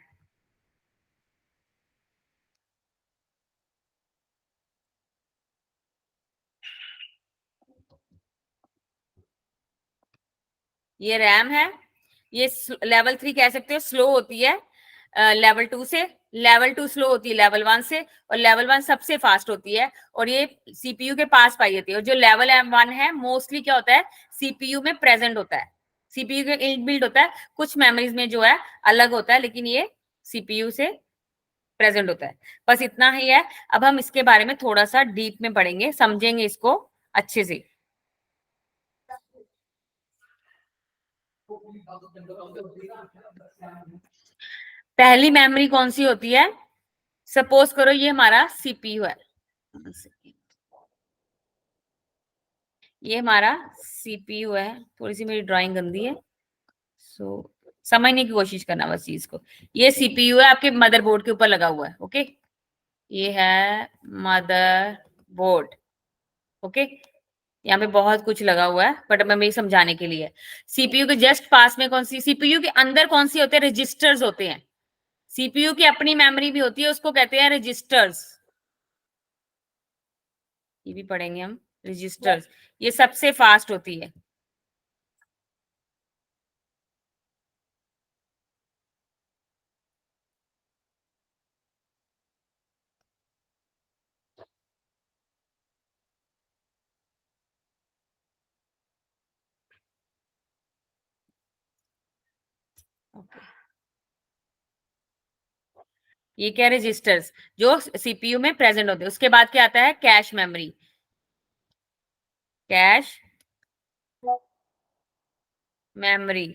ये रैम है, ये लेवल 3 कह सकते हो स्लो होती है लेवल 2 से, लेवल 2 स्लो होती है लेवल 1 से, और लेवल 1 सबसे फास्ट होती है, और ये सीपीयू के पास पाई जाती है। और जो लेवल 1 है मोस्टली क्या होता है, सीपीयू में प्रेजेंट होता है, सीपीयू के इनबिल्ट होता है, कुछ मेमोरीज में जो है अलग होता है, लेकिन ये सीपीयू से प्रेजेंट होता है। बस इतना ही है। अब हम इसके बारे में थोड़ा सा डीप में पढ़ेंगे, समझेंगे इसको अच्छे से। पहली मेमोरी कौन सी होती है, सपोज करो ये हमारा सीपीयू है, ये हमारा सीपीयू है, थोड़ी सी मेरी ड्राइंग गंदी है, सो समझने की कोशिश करना बस चीज को। ये सीपीयू है, आपके मदरबोर्ड के ऊपर लगा हुआ है। ओके, ये है मदरबोर्ड। ओके, यहाँ पे बहुत कुछ लगा हुआ है, बट मैं मेरी समझाने के लिए, सीपीयू के जस्ट पास में कौन सी, सीपीयू के अंदर कौन सी होते हैं, रजिस्टर्स होते हैं। सीपीयू की अपनी मेमोरी भी होती है, उसको कहते हैं रजिस्टर्स, ये भी पढ़ेंगे हम, रजिस्टर्स, ये सबसे फास्ट होती है। okay. ये क्या, रजिस्टर्स जो सीपीयू में प्रेजेंट होते हैं। उसके बाद क्या आता है, कैश मेमोरी, कैश मेमोरी।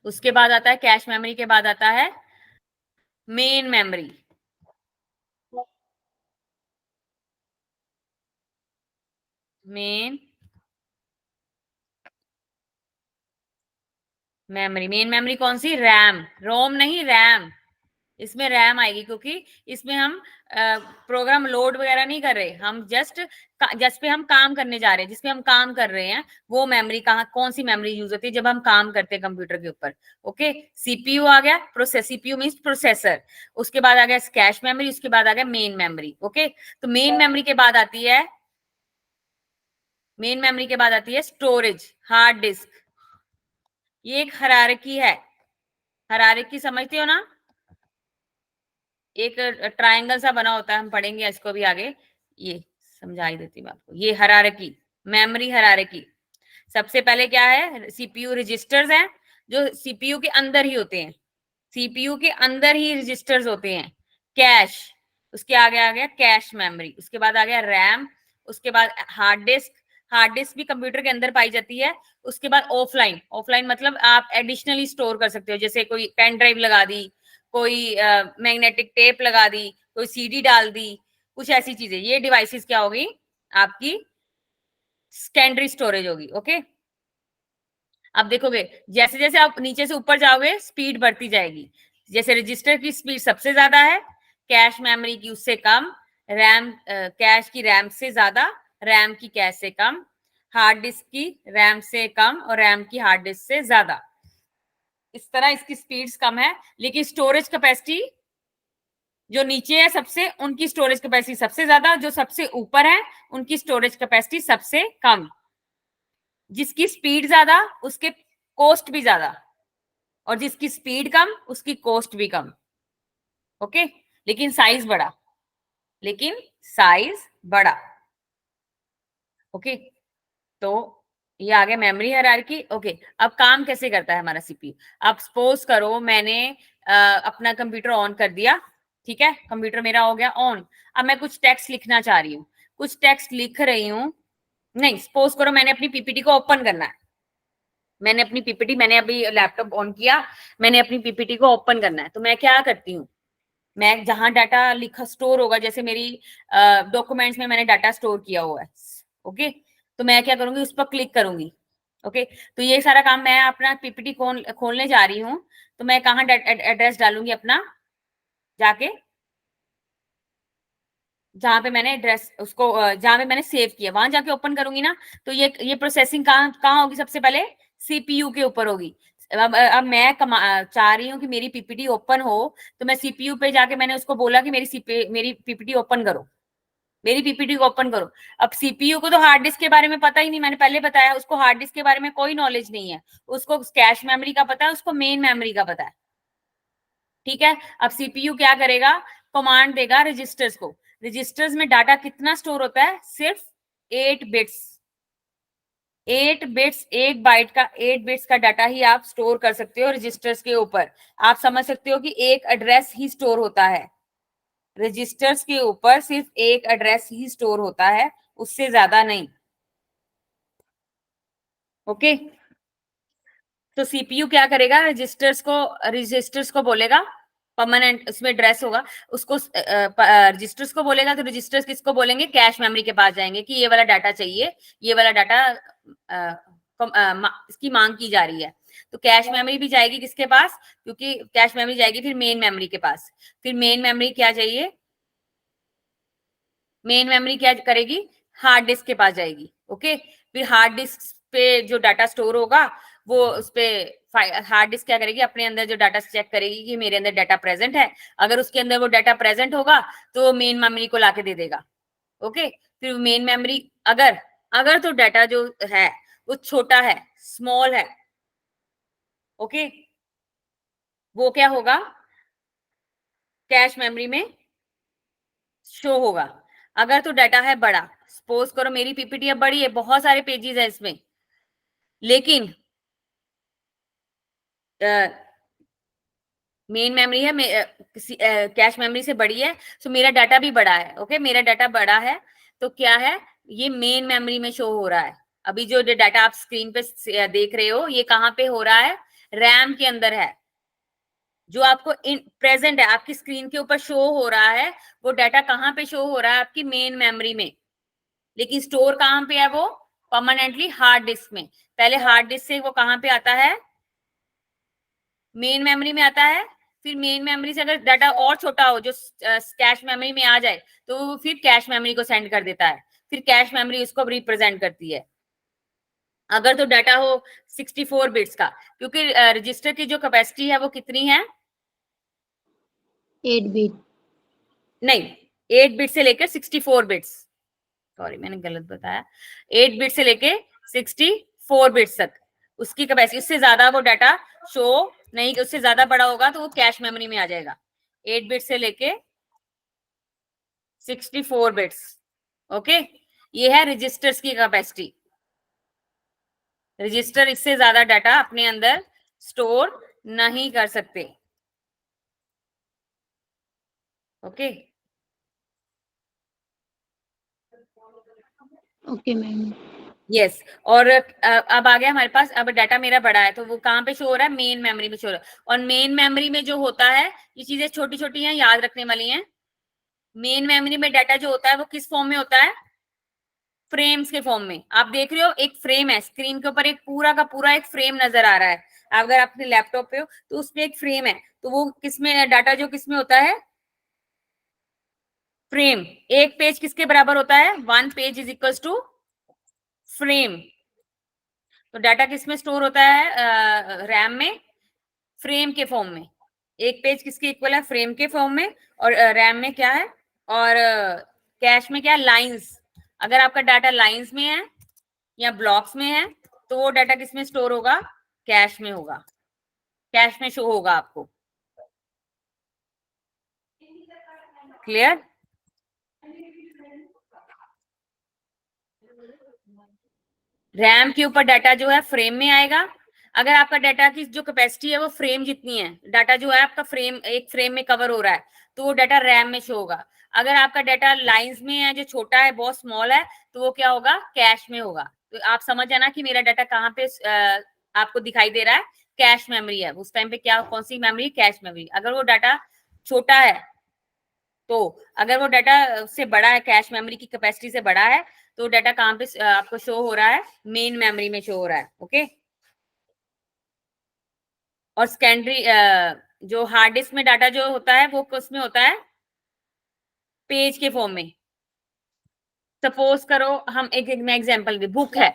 उसके बाद आता है, कैश मेमोरी के बाद आता है main memory, main memory. Main memory कौन सी, रैम, रोम नहीं, रैम, इसमें रैम आएगी, क्योंकि इसमें हम प्रोग्राम लोड वगैरह नहीं कर रहे, हम जस्ट जिस पे हम काम करने जा रहे हैं, जिसपे हम काम कर रहे हैं, वो मेमोरी कहाँ, कौन सी मेमोरी यूज होती है जब हम काम करते हैं कंप्यूटर के ऊपर। ओके, सीपीयू आ गया, प्रोसेस, सीपीयू मीन्स प्रोसेसर, उसके बाद आ गया कैश मेमोरी, उसके बाद आ गया मेन मेमोरी। ओके, तो मेन मेमोरी के बाद आती है मेन मेमोरी के बाद आती है स्टोरेज, हार्ड डिस्क। ये एक हायरार्की है, हायरार्की समझते हो ना, एक ट्रायंगल सा बना होता है, हम पढ़ेंगे इसको भी आगे, ये समझा ही देती हूँ आपको, ये हायरार्की, मेमोरी हायरार्की। सबसे पहले क्या है, सीपीयू रजिस्टर्स हैं जो सीपीयू के अंदर ही होते हैं, सीपीयू के अंदर ही रजिस्टर्स होते हैं। कैश, उसके आगे आ गया कैश मेमोरी, उसके बाद आ गया रैम, उसके बाद हार्ड डिस्क, हार्ड डिस्क भी कंप्यूटर के अंदर पाई जाती है। उसके बाद ऑफलाइन, ऑफलाइन मतलब आप एडिशनली स्टोर कर सकते हो, जैसे कोई पेन ड्राइव लगा दी, कोई मैग्नेटिक टेप लगा दी, कोई सीडी डाल दी, कुछ ऐसी चीजें, ये डिवाइसेस क्या होगी आपकी सेकेंडरी स्टोरेज होगी। ओके, अब देखोगे जैसे जैसे आप नीचे से ऊपर जाओगे स्पीड बढ़ती जाएगी, जैसे रजिस्टर की स्पीड सबसे ज्यादा है, कैश मेमोरी की उससे कम, रैम कैश की रैम से ज्यादा, रैम की कैश से कम, हार्ड डिस्क की रैम से कम और रैम की हार्ड डिस्क से ज्यादा। इस तरह इसकी स्पीड्स कम है, लेकिन स्टोरेज कैपेसिटी जो नीचे है सबसे, उनकी स्टोरेज कैपेसिटी सबसे ज्यादा, जो सबसे ऊपर है उनकी स्टोरेज कैपेसिटी सबसे कम। जिसकी स्पीड ज्यादा उसके कॉस्ट भी ज्यादा, और जिसकी स्पीड कम उसकी कॉस्ट भी कम। ओके, लेकिन साइज बड़ा, लेकिन साइज बड़ा। ओके, तो ये आ गया मेमोरी हायरार्की। ओके, अब काम कैसे करता है हमारा सीपीयू। अब सपोज करो मैंने अपना कंप्यूटर ऑन कर दिया, ठीक है, कंप्यूटर मेरा हो गया ऑन। अब मैं कुछ टेक्स्ट लिखना चाह रही हूँ, कुछ टेक्स्ट लिख रही हूँ, नहीं सपोज करो मैंने अपनी पीपीटी को ओपन करना है, मैंने अपनी पीपीटी, मैंने अभी लैपटॉप ऑन किया, मैंने अपनी पीपीटी को ओपन करना है, तो मैं क्या करती हूँ, मैं जहां डाटा लिखा स्टोर होगा, जैसे मेरी डॉक्यूमेंट्स में मैंने डाटा स्टोर किया हुआ है, ओके, तो मैं क्या करूंगी, उस पर क्लिक करूंगी। ओके, तो ये सारा काम मैं अपना पीपीटी खोलने जा रही हूँ, तो मैं कहाँ एड्रेस डालूंगी अपना, जाके जहां पे मैंने एड्रेस उसको जहां पे मैंने सेव किया वहां जाके ओपन करूंगी ना, तो ये प्रोसेसिंग कहाँ होगी, सबसे पहले सीपीयू के ऊपर होगी। अब मैं चाह रही हूँ कि मेरी पीपीटी ओपन हो, तो मैं सीपीयू पे जाके मैंने उसको बोला कि मेरी पीपीटी ओपन करो, मेरी पीपीटी को ओपन करो। अब सीपीयू को तो हार्ड डिस्क के बारे में पता ही नहीं, मैंने पहले बताया उसको हार्ड डिस्क के बारे में कोई नॉलेज नहीं है, उसको कैश मेमोरी का पता है, उसको मेन मेमोरी का पता है। ठीक है, अब सीपीयू क्या करेगा, कमांड देगा रजिस्टर्स को, रजिस्टर्स में डाटा कितना स्टोर होता है, सिर्फ 8 बिट्स, 8 बिट्स, 8 बिट्स का डाटा ही आप स्टोर कर सकते हो रजिस्टर्स के ऊपर। आप समझ सकते हो कि एक एड्रेस ही स्टोर होता है, रजिस्टर्स के ऊपर सिर्फ एक एड्रेस ही स्टोर होता है, उससे ज्यादा नहीं। ओके, तो सीपीयू क्या करेगा, रजिस्टर्स को बोलेगा, परमानेंट उसमें एड्रेस होगा, उसको रजिस्टर्स को बोलेगा, तो रजिस्टर्स किसको बोलेंगे, कैश मेमोरी के पास जाएंगे कि ये वाला डाटा चाहिए, ये वाला डाटा इसकी मांग की जा रही है, तो कैश मेमोरी भी जाएगी किसके पास, क्योंकि कैश मेमोरी जाएगी फिर मेन मेमोरी के पास, फिर मेन मेमोरी क्या चाहिए, मेन मेमोरी क्या करेगी, हार्ड डिस्क के पास जाएगी। ओके, फिर हार्ड डिस्क पे जो डाटा स्टोर होगा वो उस पे हार्ड डिस्क क्या करेगी, अपने अंदर जो डाटा चेक करेगी कि मेरे अंदर डाटा प्रेजेंट है, अगर उसके अंदर वो डाटा प्रेजेंट होगा तो मेन मेमोरी को लाके दे देगा। ओके, फिर मेन मेमोरी अगर अगर तो डाटा जो है वो छोटा है, स्मॉल है, ओके, वो क्या होगा, कैश मेमोरी में शो होगा। अगर तो डाटा है बड़ा, सपोज करो मेरी पीपीटी अब बड़ी है, बहुत सारे पेजेस है इसमें, लेकिन मेन मेमोरी है कैश मेमोरी से बड़ी है, सो मेरा डाटा भी बड़ा है। ओके, मेरा डाटा बड़ा है, तो क्या है, ये मेन मेमोरी में शो हो रहा है। अभी जो डाटा आप स्क्रीन पे देख रहे हो ये कहाँ पे हो रहा है, रैम के अंदर है, जो आपको इन प्रेजेंट है आपकी स्क्रीन के ऊपर शो हो रहा है, वो डाटा कहाँ पे शो हो रहा है, आपकी मेन मेमोरी में, लेकिन स्टोर कहाँ पे है वो, परमानेंटली हार्ड डिस्क में। पहले हार्ड डिस्क से वो कहाँ पे आता है, मेन मेमोरी में आता है, फिर मेन मेमोरी से अगर डाटा और छोटा हो जो कैश मेमोरी में आ जाए, तो वो फिर कैश मेमोरी को सेंड कर देता है, फिर कैश मेमोरी उसको रिप्रेजेंट करती है। अगर तो डाटा हो 64 बिट्स का, क्योंकि रजिस्टर की जो कैपेसिटी है वो कितनी है, 8 बिट, नहीं 8 बिट से लेकर 64 बिट्स, सॉरी मैंने गलत बताया, 8 बिट से लेके 64 बिट्स तक उसकी कैपेसिटी। उससे ज्यादा वो डाटा शो नहीं, उससे ज्यादा बड़ा होगा तो वो कैश मेमोरी में आ जाएगा। 8 बिट से लेके 64 बिट्स। ओके, ये है रजिस्टर्स की कैपेसिटी। रजिस्टर इससे ज्यादा डाटा अपने अंदर स्टोर नहीं कर सकते। Okay okay ma'am. यस। और अब आ गया हमारे पास, अब डाटा मेरा बड़ा है तो वो कहाँ पे शो हो रहा है, मेन मेमोरी में शो हो रहा है। और मेन मेमोरी में जो होता है, ये चीजें छोटी छोटी हैं, याद रखने वाली हैं। मेन मेमोरी में डाटा जो होता है वो किस फॉर्म में होता है, फ्रेम्स के फॉर्म में। आप देख रहे हो एक फ्रेम है, स्क्रीन के ऊपर एक पूरा का पूरा एक फ्रेम नजर आ रहा है। अगर आप अपने लैपटॉप पे हो तो उसमें एक फ्रेम है, तो वो किसमें डाटा जो किसमें होता है, फ्रेम। एक पेज किसके बराबर होता है, 1 page is equal to frame. तो डाटा किसमें स्टोर होता है, रैम में, फ्रेम के फॉर्म में। एक पेज किसके इक्वल है, फ्रेम के फॉर्म में। और रैम में क्या है, और कैश में क्या है, लाइंस। अगर आपका डाटा लाइंस में है या ब्लॉक्स में है तो वो डाटा किसमें स्टोर होगा, कैश में होगा, कैश में शो होगा आपको। क्लियर। रैम के ऊपर डाटा जो है फ्रेम में आएगा। अगर आपका डाटा की जो कैपेसिटी है वो फ्रेम जितनी है, डाटा जो है आपका फ्रेम, एक फ्रेम में कवर हो रहा है, तो वो डाटा रैम में शो होगा। अगर आपका डाटा लाइंस में है, जो छोटा है, बहुत स्मॉल है, तो वो क्या होगा, कैश में होगा। तो आप समझ जाना कि मेरा डाटा कहाँ पे आपको दिखाई दे रहा है, कैश मेमोरी है। उस टाइम पे क्या, कौन सी मेमोरी, कैश मेमोरी। अगर वो डाटा छोटा है, तो अगर वो डाटा से बड़ा है, कैश मेमोरी की कैपेसिटी से बड़ा है, तो डाटा कहाँ पे आपको शो हो रहा है, मेन मेमोरी में शो हो रहा है। ओके। और सेकेंडरी जो हार्ड डिस्क में डाटा जो होता है वो किसमें होता है, पेज के फॉर्म में। सपोज करो हम एक मैं एग्जांपल दे, बुक है,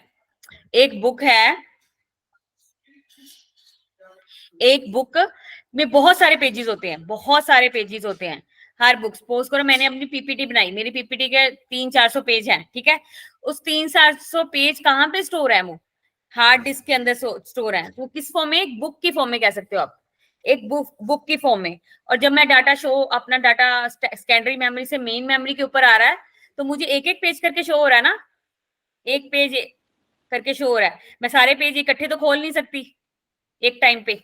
एक बुक है, एक बुक में बहुत सारे पेजेस होते हैं, बहुत सारे पेजेस होते हैं हर बुक। सपोज करो मैंने अपनी पीपीटी बनाई, मेरी पीपीटी के 300-400 पेज हैं, ठीक है। उस 300-400 पेज कहाँ पे स्टोर है, वो हार्ड डिस्क के अंदर स्टोर है। तो किस फॉर्म में, एक बुक की फॉर्म में कह सकते हो आप, एक बुक की फॉर्म में। और जब मैं डाटा शो, अपना डाटा सेकेंडरी मेमोरी से मेन मेमोरी के ऊपर आ रहा है, तो मुझे एक एक पेज करके शो हो रहा है ना, एक पेज करके शो हो रहा है। मैं सारे पेज इकट्ठे तो खोल नहीं सकती एक टाइम पे,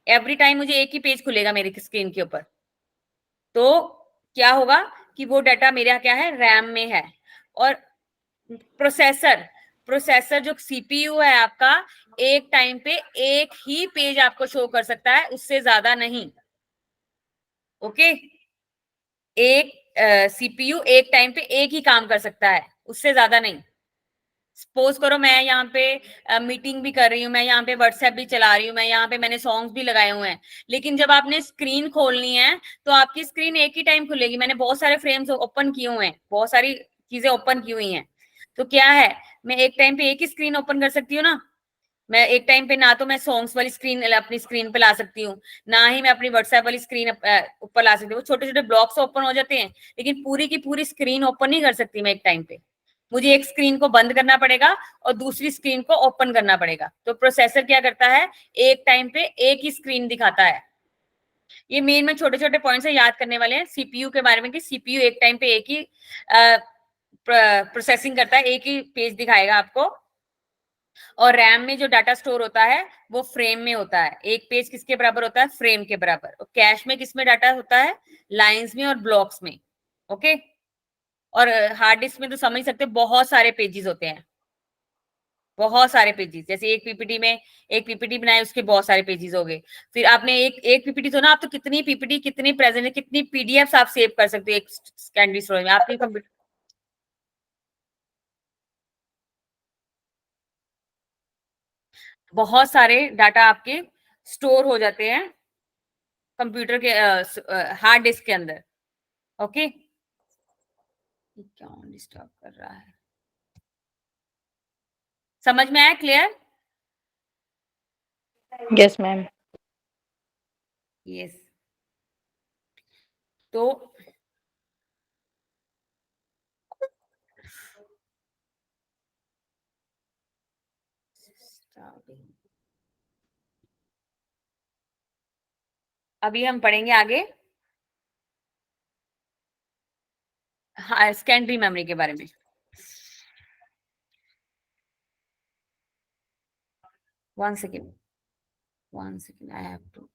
एवरी टाइम मुझे एक ही पेज खुलेगा मेरी स्क्रीन के ऊपर। तो क्या होगा कि वो डाटा मेरा क्या है, रैम में है। और प्रोसेसर, प्रोसेसर जो सीपीयू है आपका, एक टाइम पे एक ही पेज आपको शो कर सकता है, उससे ज्यादा नहीं। ओके, एक सीपीयू एक टाइम पे एक ही काम कर सकता है, उससे ज्यादा नहीं। सपोज करो मैं यहाँ पे मीटिंग भी कर रही हूँ, मैं यहाँ पे व्हाट्सएप भी चला रही हूँ, मैं यहाँ पे मैंने सॉन्ग्स भी लगाए हुए हैं, लेकिन जब आपने स्क्रीन खोलनी है तो आपकी स्क्रीन एक ही टाइम खुलेगी। मैंने बहुत सारे फ्रेम्स ओपन किए हुए हैं, बहुत सारी चीजें ओपन की हुई हैं, तो क्या है, मैं एक टाइम पे एक ही स्क्रीन ओपन कर सकती हूँ ना। मैं एक टाइम पे ना तो मैं सॉन्ग्स वाली स्क्रीन अपनी स्क्रीन पे ला सकती हूँ, ना ही मैं अपनी व्हाट्सएप वाली स्क्रीन ऊपर ला सकती हूँ। छोटे छोटे ब्लॉक्स ओपन हो जाते हैं, लेकिन पूरी की पूरी स्क्रीन ओपन नहीं कर सकती मैं एक टाइम पे। मुझे एक स्क्रीन को बंद करना पड़ेगा और दूसरी स्क्रीन को ओपन करना पड़ेगा। तो प्रोसेसर क्या करता है, एक टाइम पे एक ही स्क्रीन दिखाता है। ये मेन में छोटे छोटे पॉइंट्स है, याद करने वाले हैं सीपीयू के बारे में, कि सीपीयू एक टाइम पे एक ही प्रोसेसिंग करता है, एक ही पेज दिखाएगा आपको। और रैम में जो डाटा स्टोर होता है वो फ्रेम में होता है, एक पेज किसके बराबर होता है, फ्रेम के बराबर। और कैश में किसमें डाटा होता है, लाइंस में और ब्लॉक्स में। ओके। और हार्ड डिस्क में तो समझ सकते बहुत सारे पेजेस होते हैं, बहुत सारे पेजेस। जैसे एक पीपीटी में, एक पीपीटी बनाए उसके बहुत सारे पेजेस हो गए। फिर आपने एक एक पीपीटी तो ना, आप तो कितनी पीपीटी, कितनी प्रेजेंट, कितनी पीडीएफ आप सेव कर सकते हो एक सेकेंडरी स्टोरेज में आपके कंप्यूटर। बहुत सारे डाटा आपके स्टोर हो जाते हैं कंप्यूटर के हार्ड डिस्क के अंदर। ओके, क्या डिस्टर्ब कर रहा है, समझ में आया, क्लियर। Yes ma'am. यस। तो अभी हम पढ़ेंगे आगे सेकेंडरी मेमोरी के बारे में। One second, I have to.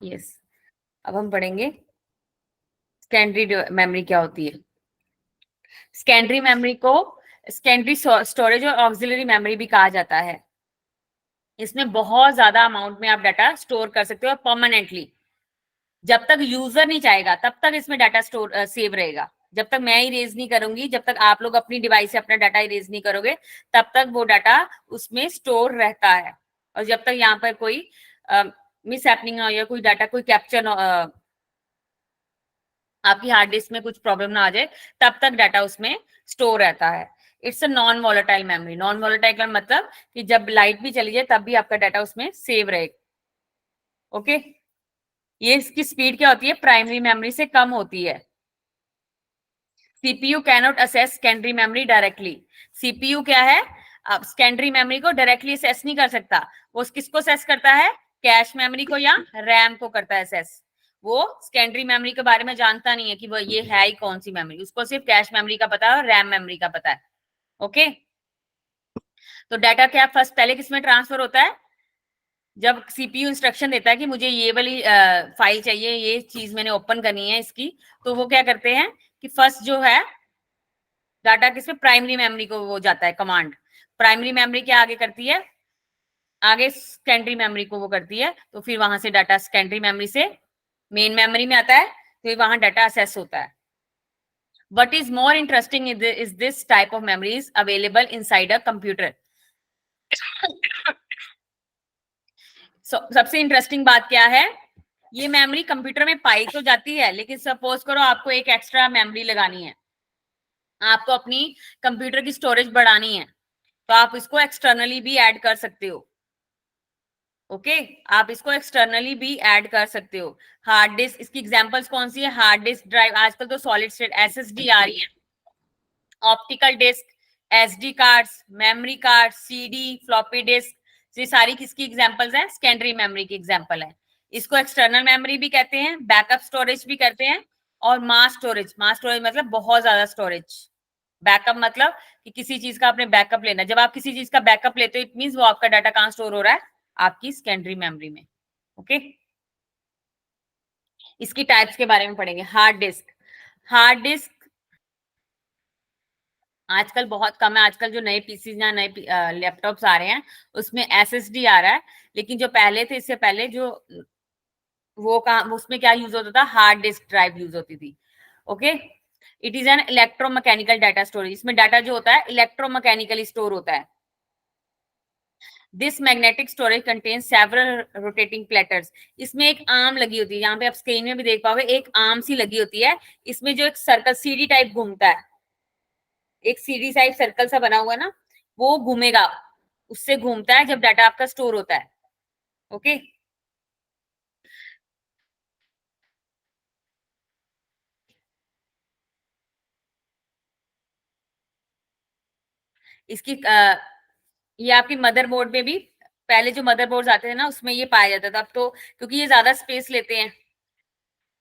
Yes, अब हम पढ़ेंगे सेकेंडरी मेमोरी क्या होती है। सेकेंडरी मेमोरी को सेकेंडरी स्टोरेज और ऑक्सिलरी मेमोरी भी कहा जाता है। इसमें बहुत ज्यादा अमाउंट में आप डाटा स्टोर कर सकते हो परमानेंटली। जब तक यूजर नहीं चाहेगा तब तक इसमें डाटा स्टोर सेव रहेगा। जब तक मैं इरेज नहीं करूंगी, जब तक आप लोग अपनी डिवाइस से अपना डाटा इरेज नहीं करोगे, तब तक वो डाटा उसमें स्टोर रहता है। और जब तक यहाँ पर कोई मिस हैपनिंग हो या कोई डाटा कोई कैप्चर आपकी हार्ड डिस्क में कुछ प्रॉब्लम ना आ जाए, तब तक डाटा उसमें स्टोर रहता है। It's a non volatile memory. Non volatile का मतलब कि जब लाइट भी चली जाए तब भी आपका डाटा उसमें सेव रहेगा। ओके, ये इसकी स्पीड क्या होती है, प्राइमरी मेमोरी से कम होती है। CPU cannot assess secondary memory directly. CPU क्या है, अब सेकेंडरी मेमोरी को डायरेक्टली असेस नहीं कर सकता। वो किसको असेस करता है, कैश मेमोरी को या रैम को करता है असेस। वो सेकेंडरी मेमोरी के बारे में जानता नहीं है कि वो ये है ही कौन सी मेमोरी, उसको सिर्फ कैश मेमोरी का पता है और रैम मेमोरी का पता है। ओके, तो डाटा क्या फर्स्ट पहले किसमें ट्रांसफर होता है, जब सीपीयू इंस्ट्रक्शन देता है कि मुझे ये वाली फाइल चाहिए, ये चीज मैंने ओपन करनी है इसकी, तो वो क्या करते हैं कि फर्स्ट जो है डाटा किसमें, प्राइमरी मेमोरी को वो जाता है कमांड। प्राइमरी मेमोरी क्या आगे करती है, आगे सेकेंडरी मेमोरी को वो करती है। तो फिर वहां से डाटा सेकेंडरी मेमोरी से मेन मेमोरी में आता है, फिर वहां डाटा असेस होता है। What is more interesting is this type of memory is available inside a computer. सबसे इंटरेस्टिंग बात क्या है, ये मेमोरी कंप्यूटर में पाई तो जाती है, लेकिन सपोज करो आपको एक एक्स्ट्रा मेमोरी लगानी है, आपको अपनी कंप्यूटर की स्टोरेज बढ़ानी है, तो आप इसको एक्सटर्नली भी ऐड कर सकते हो। ओके, आप इसको एक्सटर्नली भी ऐड कर सकते हो। हार्ड डिस्क, इसकी एग्जांपल्स कौन सी है, हार्ड डिस्क ड्राइव, आजकल तो सॉलिड स्टेट एसएसडी आ रही है, optical disk, SD cards, memory card, CD, floppy disk, ये सारी किसकी एग्जांपल्स हैं, सेकेंडरी मेमोरी की एग्जांपल है। इसको एक्सटर्नल मेमोरी भी कहते हैं, बैकअप स्टोरेज भी कहते हैं, और मास स्टोरेज। मास स्टोरेज मतलब बहुत ज्यादा स्टोरेज। बैकअप मतलब कि किसी चीज का आपने बैकअप लेना, जब आप किसी चीज का बैकअप लेते हो इट मींस वो आपका डाटा कहां स्टोर हो रहा है, आपकी सेकेंडरी मेमोरी में। ओके, इसकी टाइप्स के बारे में पढ़ेंगे। हार्ड डिस्क, हार्ड डिस्क आजकल बहुत कम है। आजकल जो नए पीसी या नए लैपटॉप्स आ रहे हैं उसमें एसएसडी आ रहा है, लेकिन जो पहले थे, इससे पहले जो वो काम, उसमें क्या यूज होता था, हार्ड डिस्क ड्राइव यूज होती थी। Okay, it is an electromechanical data storage. इसमें डाटा जो होता है इलेक्ट्रोमैकेनिकली स्टोर होता है। This magnetic storage contain several rotating platters. इसमें एक आर्म लगी होती है, यहाँ पे आप स्क्रीन में भी देख पाओगे, एक आर्म सी लगी होती है। इसमें जो एक सर्कल सीडी टाइप घूमता है, एक सीडी टाइप सर्कल सा बना हुआ है ना, वो घूमेगा, उससे घूमता है जब डाटा आपका स्टोर होता है। ओके, इसकी ये आपकी मदरबोर्ड में भी, पहले जो मदरबोर्ड आते थे ना उसमें ये पाया जाता था। अब तो क्योंकि ये ज्यादा स्पेस लेते हैं,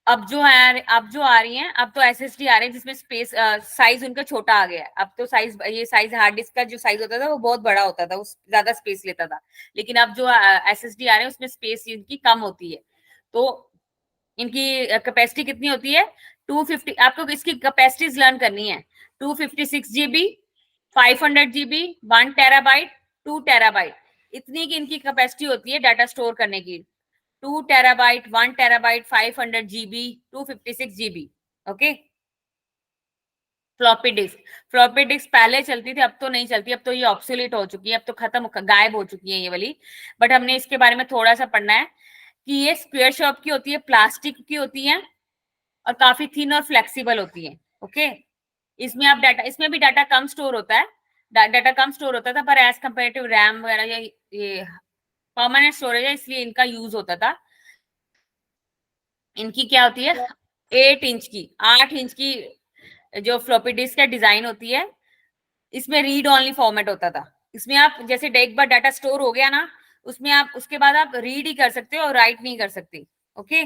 अब जो आ रही हैं, अब तो एसएसडी आ रहे हैं जिसमें स्पेस साइज उनका छोटा आ गया है। अब तो साइज, ये साइज हार्ड डिस्क का जो साइज होता था वो बहुत बड़ा होता था, उस ज्यादा स्पेस लेता था। लेकिन अब जो एसएसडी आ रहे हैं उसमें स्पेस इनकी कम होती है। तो इनकी कैपेसिटी कितनी होती है, 250। आपको इसकी कैपेसिटीज लर्न करनी है, 256 GB, 500 GB, 1 TB, 2 TB, इतनी की इनकी कैपेसिटी होती है डाटा स्टोर करने की। 2 TB, 1 TB, 500 GB, 256 GB। Okay, floppy disk, floppy disk पहले चलती थी, अब तो नहीं चलती, अब तो ये ऑब्सोलीट हो चुकी है, अब तो खत्म, गायब हो चुकी है ये वाली। बट हमने इसके बारे में थोड़ा सा पढ़ना है कि ये स्क्वायर शेप की होती है, प्लास्टिक की होती है, और काफी थिन और फ्लेक्सिबल होती है। ओके, इसमें आप डाटा, इसमें भी डाटा कम स्टोर होता है, डाटा कम स्टोर होता था, पर एज कम्पेरेटिव रैम वगैरह या ये परमानेंट स्टोरेज है इसलिए इनका यूज होता था। इनकी क्या होती है, 8 इंच की, 8 इंच की जो फ्लॉपी डिस्क है डिजाइन होती है। इसमें रीड ओनली फॉर्मेट होता था। इसमें आप जैसे एक बार डाटा स्टोर हो गया ना, उसमें आप उसके बाद आप रीड ही कर सकते हो और राइट नहीं कर सकते। ओके,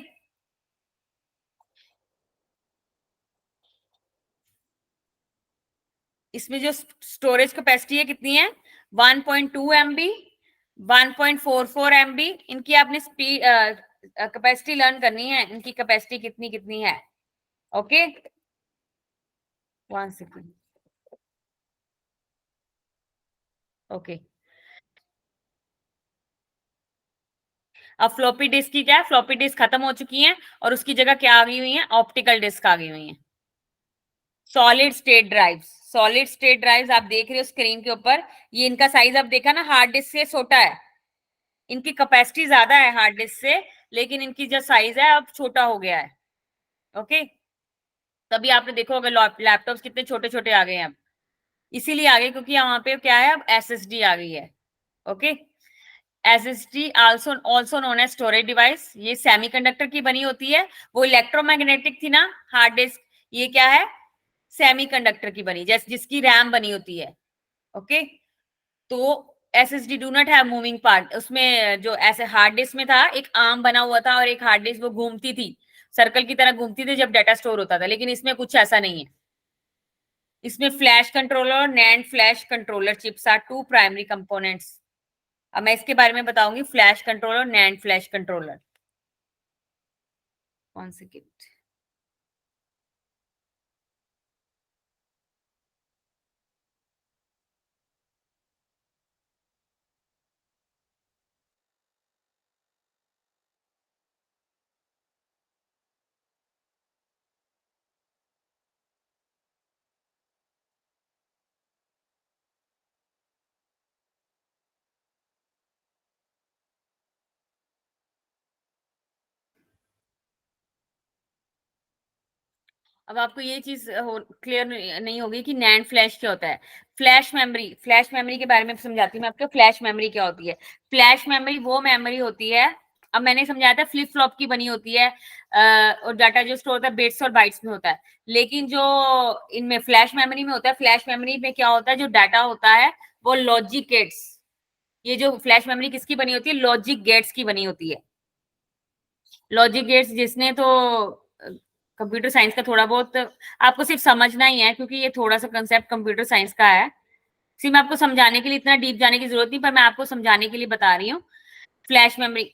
इसमें जो स्टोरेज कैपेसिटी है कितनी है, 1.2 MB, 1.44 MB। इनकी आपने स्पीड कैपेसिटी लर्न करनी है, इनकी कैपेसिटी कितनी कितनी है। Okay, 1 second. ओके, अब फ्लॉपी डिस्क की क्या है, फ्लॉपी डिस्क खत्म हो चुकी है और उसकी जगह क्या आ गई हुई है, ऑप्टिकल डिस्क आ गई हुई है। Solid state drives, solid state drives आप देख रहे हो स्क्रीन के ऊपर, ये इनका साइज आप देखा ना, हार्ड डिस्क से छोटा है। इनकी कैपेसिटी ज्यादा है हार्ड डिस्क से, लेकिन इनकी जो साइज है अब छोटा हो गया है। ओके, तभी आपने देखो अगर लैपटॉप्स कितने छोटे छोटे आ गए हैं अब, इसीलिए आ गए क्योंकि वहां पे क्या है, अब एसएसडी आ गई है। Okay, SSD also also known as storage device, ये सेमीकंडक्टर की बनी होती है। वो इलेक्ट्रोमैग्नेटिक थी ना हार्ड डिस्क, ये क्या है, सेमीकंडक्टर की बनी, जैसे जिसकी रैम बनी होती है। ओके, तो SSD do not have moving part. उसमें जो ऐसे हार्ड डिस्क में था, एक आर्म बना हुआ था और एक हार्ड डिस्क वो घूमती थी, सर्कल की तरह घूमती थी जब डाटा स्टोर होता था, लेकिन इसमें कुछ ऐसा नहीं है। इसमें फ्लैश कंट्रोलर और NAND flash controller chips are two primary components. अब मैं इसके बारे में बताऊंगी, flash controller, NAND flash controller. कौन से गिफ्ट, अब आपको ये चीज क्लियर नहीं होगी कि नैंड फ्लैश क्या होता है। फ्लैश मेमोरी, फ्लैश मेमोरी के बारे में समझाती हूँ मैं आपको, फ्लैश मेमोरी क्या होती है। फ्लैश मेमोरी वो मेमोरी होती है, अब मैंने समझाया था फ्लिप फ्लॉप की बनी होती है, और डाटा जो स्टोर होता है बिट्स और बाइट्स में होता है। लेकिन जो इनमें फ्लैश मेमोरी में होता है, फ्लैश मेमोरी में क्या होता है, जो डाटा होता है वो लॉजिक गेट्स, ये जो फ्लैश मेमोरी किसकी बनी होती है, लॉजिक गेट्स की बनी होती है। लॉजिक गेट्स, जिसने तो कंप्यूटर साइंस का थोड़ा बहुत आपको सिर्फ समझना ही है, क्योंकि ये थोड़ा सा कंसेप्ट कंप्यूटर साइंस का है। सिर्फ आपको समझाने के लिए इतना डीप जाने की जरूरत नहीं, पर मैं आपको समझाने के लिए बता रही हूँ। Flash memory,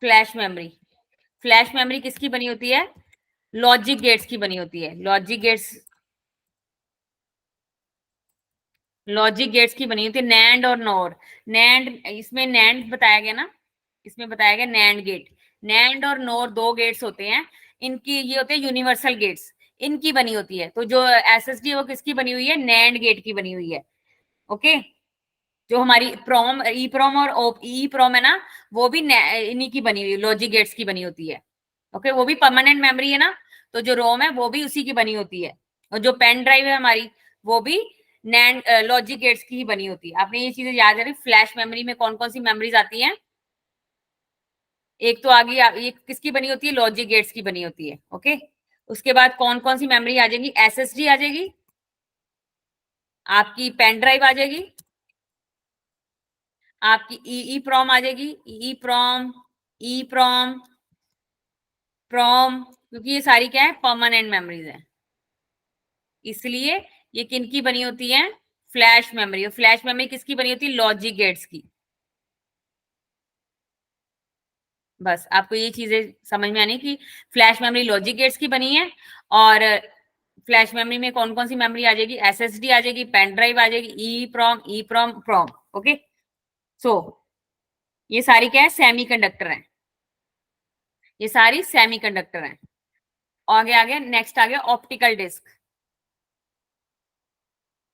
flash memory, flash memory किसकी बनी होती है, लॉजिक गेट्स की बनी होती है। लॉजिक गेट्स, लॉजिक गेट्स की बनी होती है, नैंड और नॉर। नैंड, इसमें नैंड बताया गया ना, इसमें बताया गया नैंड गेट। नैंड और नोर दो गेट्स होते हैं, इनकी ये होते हैं यूनिवर्सल गेट्स, इनकी बनी होती है। तो जो एसएसडी है वो किसकी बनी हुई है, नैंड गेट की बनी हुई है। ओके, जो हमारी प्रोम, ई प्रोम और ई प्रोम है ना, वो भी इन्हीं की बनी हुई, लॉजिक गेट्स की बनी होती है। ओके, वो भी परमानेंट मेमोरी है ना, तो जो रोम है वो भी उसी की बनी होती है। और जो पेन ड्राइव है हमारी, वो भी नैंड लॉजिक गेट्स की ही बनी होती है। आपने ये चीजें याद रखी। फ्लैश मेमोरी में कौन कौन सी मेमोरीज आती हैं, एक तो आगे ये किसकी बनी होती है, लॉजिक गेट्स की बनी होती है। ओके, उसके बाद कौन कौन सी मेमोरी आ जाएगी, एसएसडी आ जाएगी, आपकी पेन ड्राइव आ जाएगी, आपकी ई प्रोम आ जाएगी, ई प्रोम, ई प्रोम, प्रोम, क्योंकि ये सारी क्या है, परमानेंट मेमोरीज है। इसलिए ये किनकी बनी होती है, फ्लैश मेमोरी। और फ्लैश मेमोरी किसकी बनी होती है, लॉजिक गेट्स की। बस आपको ये चीजें समझ में आनी कि फ्लैश मेमोरी लॉजिक गेट्स की बनी है, और फ्लैश मेमोरी में कौन कौन सी मेमोरी आ जाएगी, एसएसडी आ जाएगी, पेन ड्राइव आ जाएगी, ई प्रोम, ई प्रोम, प्रोम। ओके, सो ये सारी क्या है, सेमी कंडक्टर है, ये सारी सेमी कंडक्टर है। आगे आगे नेक्स्ट आ गया ऑप्टिकल डिस्क।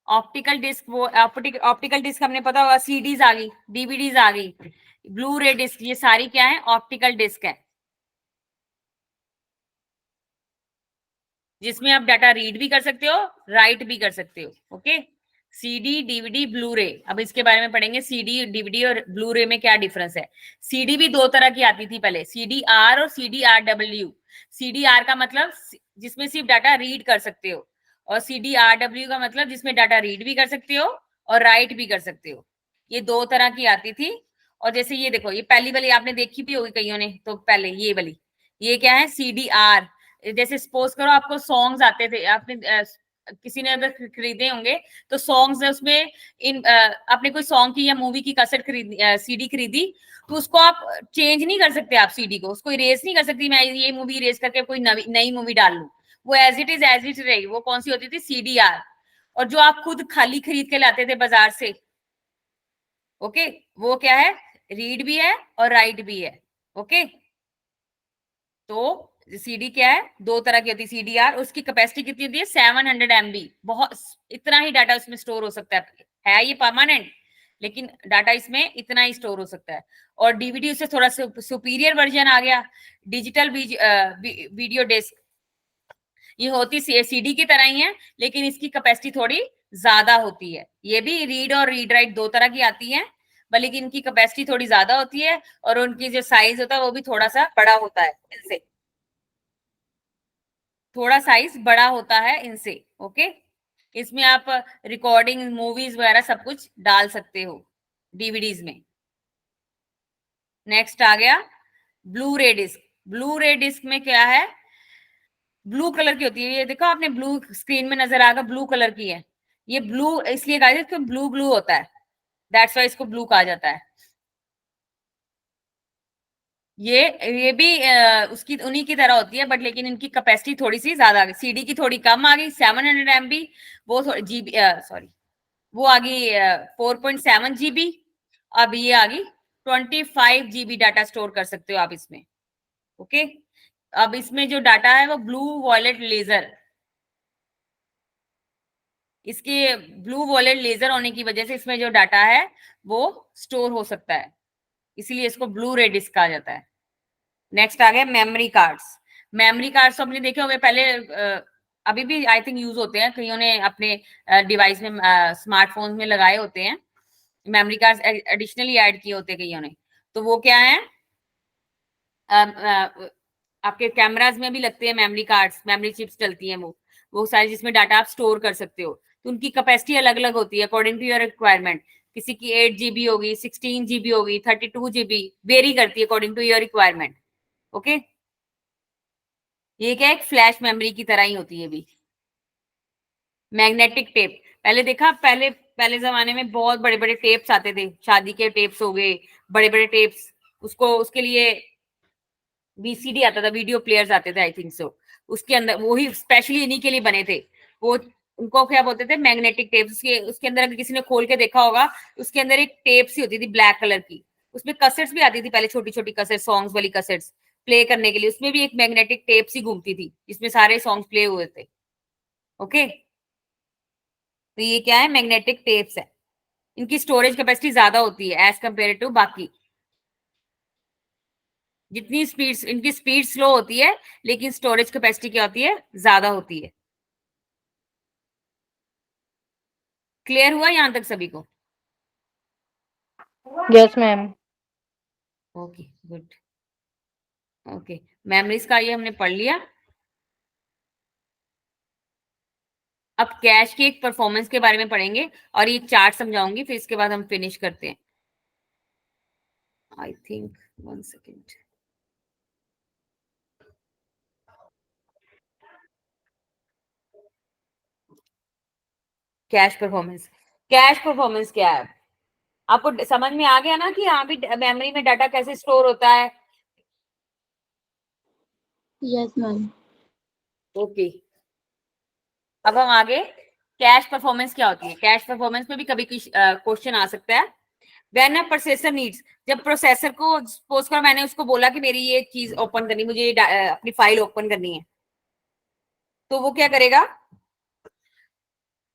ऑप्टिकल डिस्क, वो ऑप्टिकल डिस्क हमने पता होगा, सीडीज आ गई, डीवीडीज आ गई, ब्लू रे डिस्क, ये सारी क्या है, ऑप्टिकल डिस्क है। जिसमें आप डाटा रीड भी कर सकते हो, राइट भी कर सकते हो। ओके, सीडी, डीवीडी, ब्लू रे, अब इसके बारे में पढ़ेंगे। सीडी, डीवीडी और ब्लू रे में क्या डिफरेंस है। सीडी भी दो तरह की आती थी पहले, सीडी आर और CD R W. CD are का मतलब जिसमें सिर्फ डाटा रीड कर सकते हो, और सीडी आर डब्ल्यू का मतलब जिसमें डाटा रीड भी कर सकते हो और राइट भी कर सकते हो। ये दो तरह की आती थी। और जैसे ये देखो, ये पहली वाली आपने देखी भी होगी कईयों ने, तो पहले ये वाली, ये क्या है, सीडी आर। जैसे सपोज करो आपको सॉन्ग्स आते थे, आपने किसी ने अगर खरीदे होंगे तो सॉन्ग्स उसमें आपने कोई सॉन्ग की या मूवी की कैसेट खरीदी, सीडी खरीदी, तो उसको आप चेंज नहीं कर सकते, आप सीडी को उसको इरेज नहीं कर सकती, मैं ये मूवी इरेज करके कोई नई मूवी डाल लूं। वो एज इट रहेगी। वो कौन सी होती थी, सीडीआर। और जो आप खुद खाली खरीद के लाते थे बाजार से, ओके, वो क्या है, रीड भी है और राइट भी है। ओके, तो सीडी क्या है, दो तरह की होती है। सीडीआर, उसकी कैपेसिटी कितनी होती है, 700 MB। बहुत, इतना ही डाटा उसमें स्टोर हो सकता है ये परमानेंट, लेकिन डाटा इसमें इतना ही स्टोर हो सकता है। और डीवीडी उससे थोड़ा सुपीरियर वर्जन आ गया, डिजिटल वीडियो डिस्क। ये होती सीडी की तरह ही है, लेकिन इसकी कैपेसिटी थोड़ी ज्यादा होती है। ये भी रीड और रीड राइट दो तरह की आती है, बल्कि इनकी कैपेसिटी थोड़ी ज्यादा होती है, और उनकी जो साइज होता है वो भी थोड़ा सा बड़ा होता है इनसे, थोड़ा साइज बड़ा होता है इनसे। ओके, इसमें आप रिकॉर्डिंग, मूवीज वगैरह सब कुछ डाल सकते हो डीवीडीज में। नेक्स्ट आ गया ब्लू रे डिस्क। ब्लू रे डिस्क में क्या है, ब्लू कलर की होती है। ये देखो आपने, ब्लू स्क्रीन में नजर आएगा, ब्लू कलर की है। ये ब्लू इसलिए कहा जाता है, ब्लू ब्लू होता है, दैट्स वाई इसको ब्लू कहा जाता है। ये भी उसकी उन्हीं की तरह होती है, बट लेकिन इनकी कैपेसिटी थोड़ी सी ज्यादा आ गई, सीडी की थोड़ी कम आ गई, 700 MB। वो थोड़ी जीबी, सॉरी, वो आ गई 4.7 GB। अब ये आ गई 25 GB डाटा स्टोर कर सकते हो आप इसमें। ओके, अब इसमें जो डाटा है वो ब्लू वॉयलेट लेजर, इसके ब्लू वॉयलेट लेजर होने की वजह से इसमें जो डाटा है वो स्टोर हो सकता है, इसीलिए इसको ब्लू रे डिस्क कहा जाता है। नेक्स्ट आ गया मेमोरी कार्ड्स। मेमोरी कार्ड्स तो आपने देखे होंगे पहले, अभी भी आई थिंक यूज होते हैं, कईयों ने अपने डिवाइस में, स्मार्टफोन में लगाए होते हैं मेमोरी कार्ड्स, एडिशनली ऐड किए होते हैं कईयों ने। तो वो क्या है, आपके कैमराज में भी लगते हैं मेमोरी कार्ड्स, मेमोरी चिप्स डलती हैं, वो सारी, जिसमें डाटा आप स्टोर कर सकते हो। तो उनकी कैपेसिटी अलग अलग होती है अकॉर्डिंग टू योर रिक्वायरमेंट। किसी की 8 GB होगी, 16 GB होगी, 32 GB, वेरी करती है according to your requirement. Okay, ये क्या है, एक फ्लैश मेमोरी की तरह ही होती है भी। मैग्नेटिक टेप, पहले देखा, पहले पहले जमाने में बहुत बड़े बड़े टेप्स आते थे, शादी के टेप्स हो गए, बड़े बड़े टेप्स, उसको उसके लिए वीसीडी आता था, वीडियो प्लेयर्स आते थे आई थिंक सो, उसके अंदर वही स्पेशली इन्हीं के लिए बने थे। वो उनको क्या बोलते थे, मैग्नेटिक टेप। उसके अंदर अगर किसी ने खोल के देखा होगा, उसके अंदर एक टेप सी होती थी ब्लैक कलर की, उसमें कसट्स भी आती थी पहले, छोटी छोटी कसट, सॉन्ग्स वाली कसट्स प्ले करने के लिए, उसमें भी एक मैग्नेटिक टेप सी घूमती थी जिसमें सारे सॉन्ग्स प्ले हुए थे। ओके, तो ये क्या है, मैग्नेटिक टेप्स है। इनकी स्टोरेज कैपेसिटी ज्यादा होती है एज कम्पेयर टू बाकी। जितनी स्पीड, इनकी स्पीड स्लो होती है, लेकिन स्टोरेज कैपेसिटी क्या होती है, ज्यादा होती है। क्लियर हुआ यहां तक सभी को? Yes ma'am. Okay, good. Okay, memories का ये हमने पढ़ लिया। अब कैश की एक परफॉर्मेंस के बारे में पढ़ेंगे, और ये चार्ट समझाऊंगी, फिर इसके बाद हम फिनिश करते हैं। I think 1 second. Cash performance, cash performance क्या है, आपको समझ में आ गया ना कि यहाँ भी मेमोरी में डाटा कैसे स्टोर होता है। Yes ma'am. ओके, अब हम आगे, कैश परफॉर्मेंस क्या होती है। कैश परफॉर्मेंस में भी कभी क्वेश्चन आ सकता है। व्हेन अ प्रोसेसर नीड्स, जब प्रोसेसर को, सपोज करो मैंने उसको बोला कि मेरी ये चीज ओपन करनी, मुझे अपनी फाइल ओपन करनी है, तो वो क्या करेगा,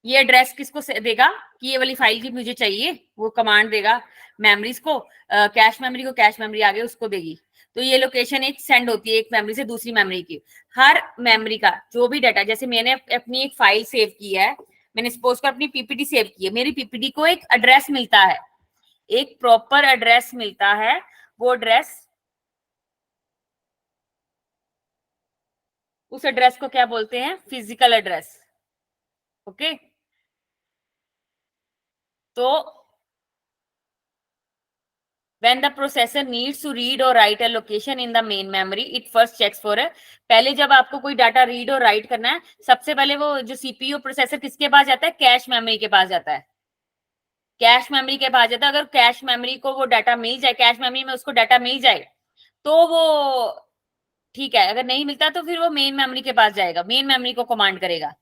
ये एड्रेस किसको देगा कि ये वाली फाइल की मुझे चाहिए, वो कमांड देगा मेमोरीज को, कैश मेमोरी को, कैश मेमोरी आगे उसको देगी। तो ये लोकेशन एक सेंड होती है एक मेमोरी से दूसरी मेमोरी की। हर मेमोरी का जो भी डाटा, जैसे मैंने अपनी एक फाइल सेव की है, मैंने सपोज कर अपनी पीपीटी सेव की है, मेरी पीपीटी को एक एड्रेस मिलता है, एक प्रॉपर एड्रेस मिलता है। वो एड्रेस, उस एड्रेस को क्या बोलते हैं? Physical address. ओके, तो when the processor needs to read or write a location in the main memory, it first checks for a, पहले जब आपको कोई डाटा रीड और राइट करना है, सबसे पहले वो जो सीपीयू प्रोसेसर किसके पास जाता है? कैश मेमोरी के पास जाता है। कैश मेमोरी के पास जाता है। अगर कैश मेमोरी को वो डाटा मिल जाए, कैश मेमोरी में उसको डाटा मिल जाए तो वो ठीक है, अगर नहीं मिलता तो फिर वो मेन मेमोरी के पास जाएगा, मेन मेमोरी को कमांड करेगा।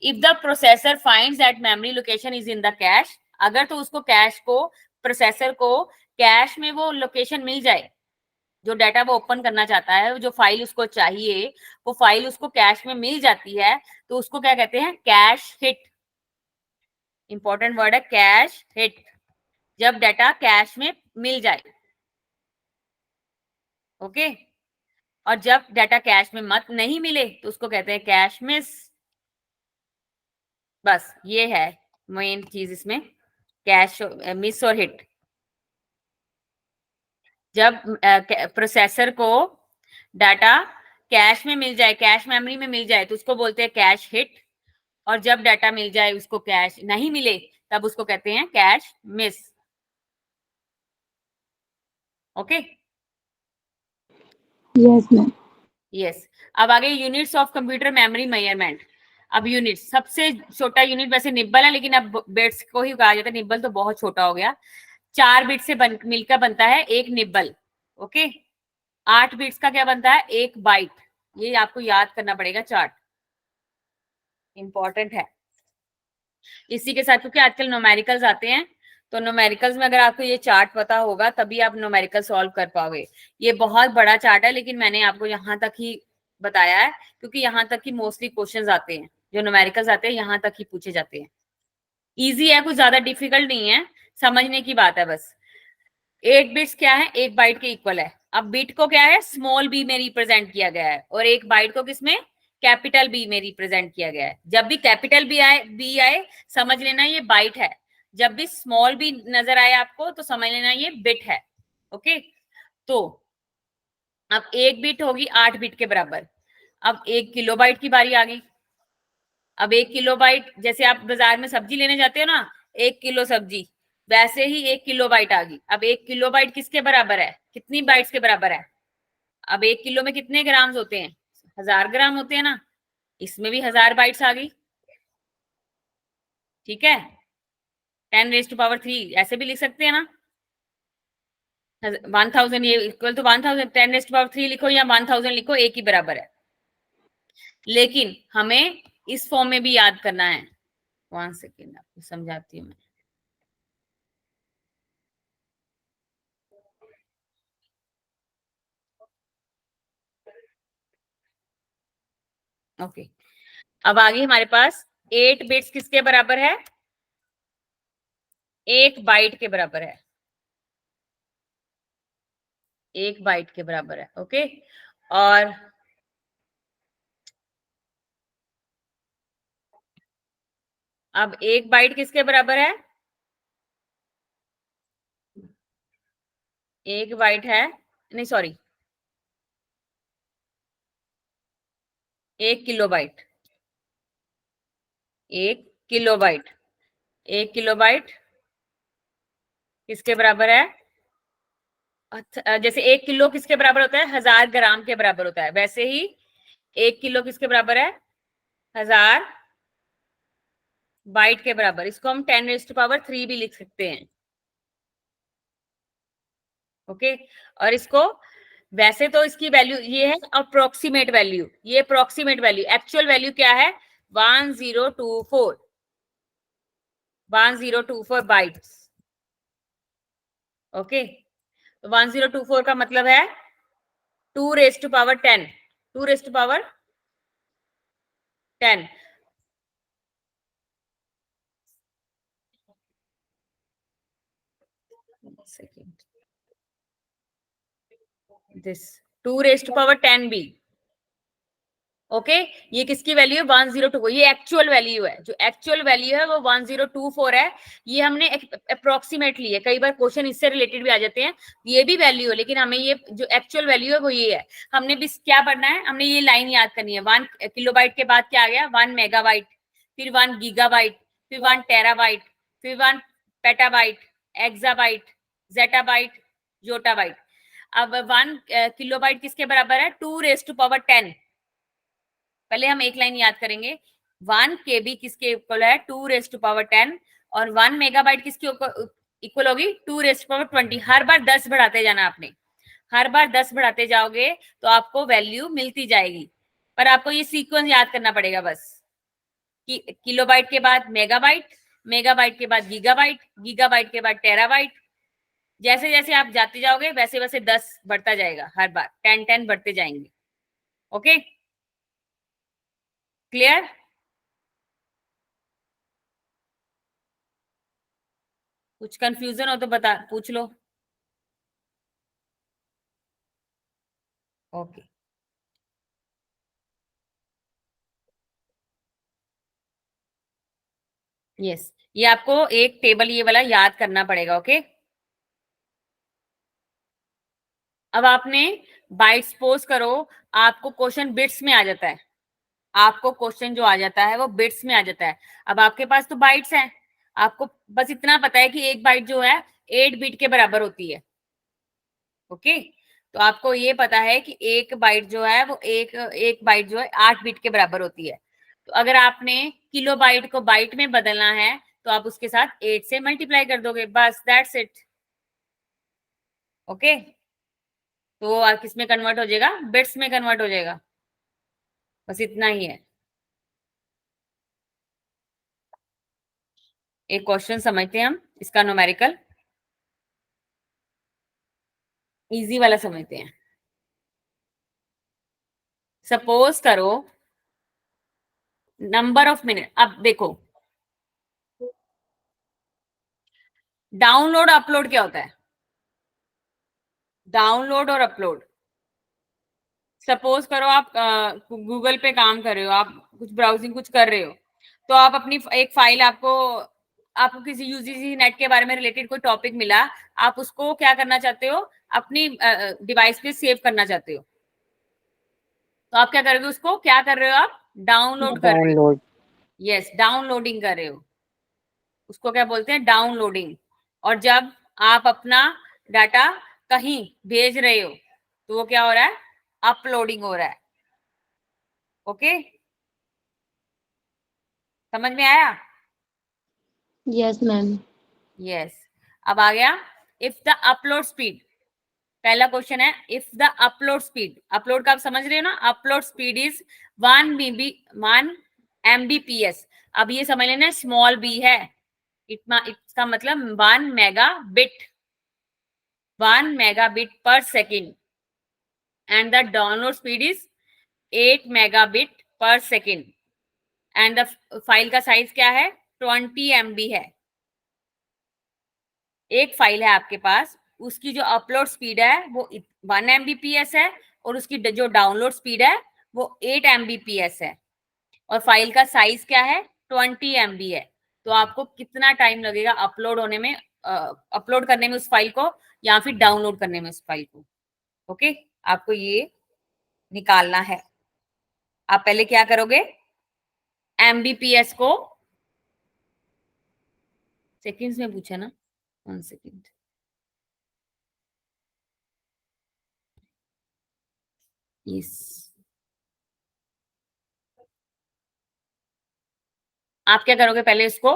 If the processor finds that memory location is in the cash, अगर तो उसको कैश को, प्रोसेसर को कैश में वो लोकेशन मिल जाए, जो डाटा वो ओपन करना चाहता है, जो फाइल उसको चाहिए, वो फाइल उसको कैश में मिल जाती है, तो उसको क्या कहते हैं? Cache hit. इंपॉर्टेंट वर्ड है कैश हिट, जब डाटा कैश में मिल जाए। ओके, और जब डाटा कैश में मत नहीं मिले तो उसको कहते हैं कैश मिस। बस ये है मेन चीज इसमें, कैश मिस और हिट। जब प्रोसेसर को डाटा कैश में मिल जाए, कैश मेमोरी में मिल जाए, तो उसको बोलते हैं कैश हिट, और जब डाटा मिल जाए उसको कैश नहीं मिले तब उसको कहते हैं cache miss. Okay, yes ma'am. Yes. अब आगे units of computer memory measurement. अब यूनिट, सबसे छोटा यूनिट वैसे निब्बल है, लेकिन अब बिट्स को ही कहा जाता है, निब्बल तो बहुत छोटा हो गया। 4 बिट से मिलकर बनता है एक निब्बल। ओके, 8 बिट्स का क्या बनता है? एक बाइट। ये आपको याद करना पड़ेगा, चार्ट इंपॉर्टेंट है। इसी के साथ क्योंकि आजकल न्यूमेरिकल्स आते हैं, तो न्यूमेरिकल्स में अगर आपको ये चार्ट पता होगा तभी आप न्यूमेरिकल सॉल्व कर पाओगे। ये बहुत बड़ा चार्ट है, लेकिन मैंने आपको यहाँ तक ही बताया है क्योंकि यहाँ तक ही मोस्टली क्वेश्चंस आते हैं, जो न्यूमेरिकल्स आते हैं यहाँ तक ही पूछे जाते हैं। इजी है, कुछ ज्यादा डिफिकल्ट नहीं है, समझने की बात है बस। 8 बिट्स क्या है? एक बाइट के इक्वल है। अब बिट को क्या है? स्मॉल बी में रिप्रेजेंट किया गया है, और एक बाइट को किसमें? कैपिटल बी में रिप्रेजेंट किया गया है। जब भी कैपिटल बी आए समझ लेना ये बाइट है, जब भी स्मॉल बी नजर आए आपको तो समझ लेना ये बिट है। ओके, तो अब एक बिट होगी 8 बिट के बराबर। अब 1 किलोबाइट की बारी आ गई। अब 1 किलोबाइट, जैसे आप बाजार में सब्जी लेने जाते हो ना, 1 किलो सब्जी, वैसे ही 1 किलोबाइट आ गई। अब 1 किलोबाइट किसके बराबर है? कितनी बाइट्स के बराबर है? अब 1 किलो में कितने ग्राम्स होते हैं? 1000 ग्राम होते हैं ना, इसमें भी 1000 बाइट्स आ गई। ठीक है, 10⁻³ ऐसे भी लिख सकते हैं ना, 1000 ये इक्वल टू 1000, 10⁻³ लिखो या 1000 लिखो, एक ही बराबर है। लेकिन हमें इस फॉर्म में भी याद करना है। 1 सेकेंड, आपको समझाती हूँ मैं। ओके, अब आगे हमारे पास 8 बिट्स किसके बराबर है? एक बाइट के बराबर है, एक बाइट के बराबर है। ओके, और अब एक बाइट किसके बराबर है? एक बाइट है, नहीं सॉरी, 1 किलोबाइट। 1 किलोबाइट, 1 किलोबाइट किसके बराबर है? जैसे 1 किलो किसके बराबर होता है? 1000 ग्राम के बराबर होता है, वैसे ही 1 किलो किसके बराबर है? 1000 बाइट के बराबर। इसको हम 10⁻³ भी लिख सकते हैं। ओके, और इसको, वैसे तो इसकी वैल्यू ये है अप्रोक्सीमेट वैल्यू, ये अप्रोक्सीमेट वैल्यू, एक्चुअल वैल्यू क्या है? 1024, 1024 बाइट्स। ओके, तो 1024 का मतलब है 2⁻10, 2⁻10। Second, this 2^10b। ओके ये किसकी वैल्यू है 1024, ये एक्चुअल वैल्यू है, जो एक्चुअल वैल्यू है वो 1024 है। ये हमने अप्रोक्सीमेटली है, कई बार क्वेश्चन इससे रिलेटेड भी आ जाते हैं, ये भी वैल्यू है, लेकिन हमें ये जो एक्चुअल वैल्यू है वो ये है। हमने भी क्या पढ़ना है, हमने ये लाइन याद करनी है। 1 किलोबाइट के बाद क्या आ गया 1 मेगाबाइट, फिर 1 गीगाबाइट, फिर 1 टेराबाइट, फिर 1 पेटाबाइट, एक्साबाइट, जेटाबाइट, जोटाबाइट। अब 1 किलोबाइट किसके बराबर है 2^10। पहले हम एक लाइन याद करेंगे, 1 केबी किसके इक्वल है 2^10, और 1 मेगाबाइट किसके इक्वल होगी 2^20। हर बार 10 बढ़ाते जाना आपने, हर बार 10 बढ़ाते जाओगे तो आपको वैल्यू मिलती जाएगी। पर आपको ये सीक्वेंस याद करना पड़ेगा बस, कि किलोबाइट के बाद मेगाबाइट, मेगाबाइट के बाद गीगाबाइट, गीगाबाइट के बाद टेराबाइट। जैसे जैसे आप जाते जाओगे वैसे वैसे 10 बढ़ता जाएगा, हर बार 10 बढ़ते जाएंगे। Okay clear? कुछ कंफ्यूजन हो तो बता पूछ लो। ओके यस, ये आपको एक टेबल ये वाला याद करना पड़ेगा। ओके अब आपने बाइट्स पोज करो, आपको क्वेश्चन बिट्स में आ जाता है, आपको क्वेश्चन जो आ जाता है वो बिट्स में आ जाता है। अब आपके पास तो बाइट्स हैं, आपको बस इतना पता है कि एक बाइट जो है 8 बिट के बराबर होती है। ओके तो आपको ये पता है कि एक बाइट जो है वो एक एक बाइट जो है 8 बिट के बराबर होती है। तो अगर आपने किलो बाइट को बाइट में बदलना है तो आप उसके साथ 8 से मल्टीप्लाई कर दोगे, बस दैट्स इट। ओके तो किस में कन्वर्ट हो जाएगा बिट्स में कन्वर्ट हो जाएगा, बस इतना ही है। एक क्वेश्चन समझते हैं हम इसका न्यूमेरिकल, इजी वाला समझते हैं। सपोज करो नंबर ऑफ मिनट, अब देखो डाउनलोड अपलोड क्या होता है, डाउनलोड और अपलोड। सपोज करो आप गूगल पे काम कर रहे हो, आप कुछ ब्राउजिंग कुछ कर रहे हो, तो आप अपनी एक फाइल, आपको किसी यूजीसी नेट के बारे में रिलेटेड कोई टॉपिक मिला, आप उसको क्या करना चाहते हो अपनी डिवाइस पे सेव करना चाहते हो, तो आप क्या करोगे, उसको क्या कर रहे हो आप डाउनलोड कर रहे हो। डाउनलोड। यस डाउनलोडिंग कर रहे हो, उसको क्या बोलते हैं डाउनलोडिंग। और जब आप अपना डाटा कहीं भेज रहे हो तो वो क्या हो रहा है अपलोडिंग हो रहा है। ओके समझ में आया? Yes ma'am. यस अब आ गया इफ द अपलोड स्पीड, पहला क्वेश्चन है if the upload speed, upload का आप समझ रहे हो ना, अपलोड स्पीड इज 1 MBPS। अब ये समझ लेना स्मॉल बी है, इतना इसका मतलब 1 मेगाबिट पर second, and the download speed is 8 megabit पर सेकेंड, एंड द फाइल का साइज क्या है 20 MB है। एक फाइल है आपके पास, उसकी जो अपलोड स्पीड है वो 1 MBPS है, और उसकी जो डाउनलोड स्पीड है वो 8 MBPS है, और फाइल का साइज क्या है 20 MB है। तो आपको कितना टाइम लगेगा अपलोड होने में, अपलोड करने में उस फाइल को, या फिर डाउनलोड करने में उस फाइल को। ओके आपको ये निकालना है। आप पहले क्या करोगे, MBPS को सेकेंड्स में पूछा ना, 1 सेकेंड, यस आप क्या करोगे, पहले इसको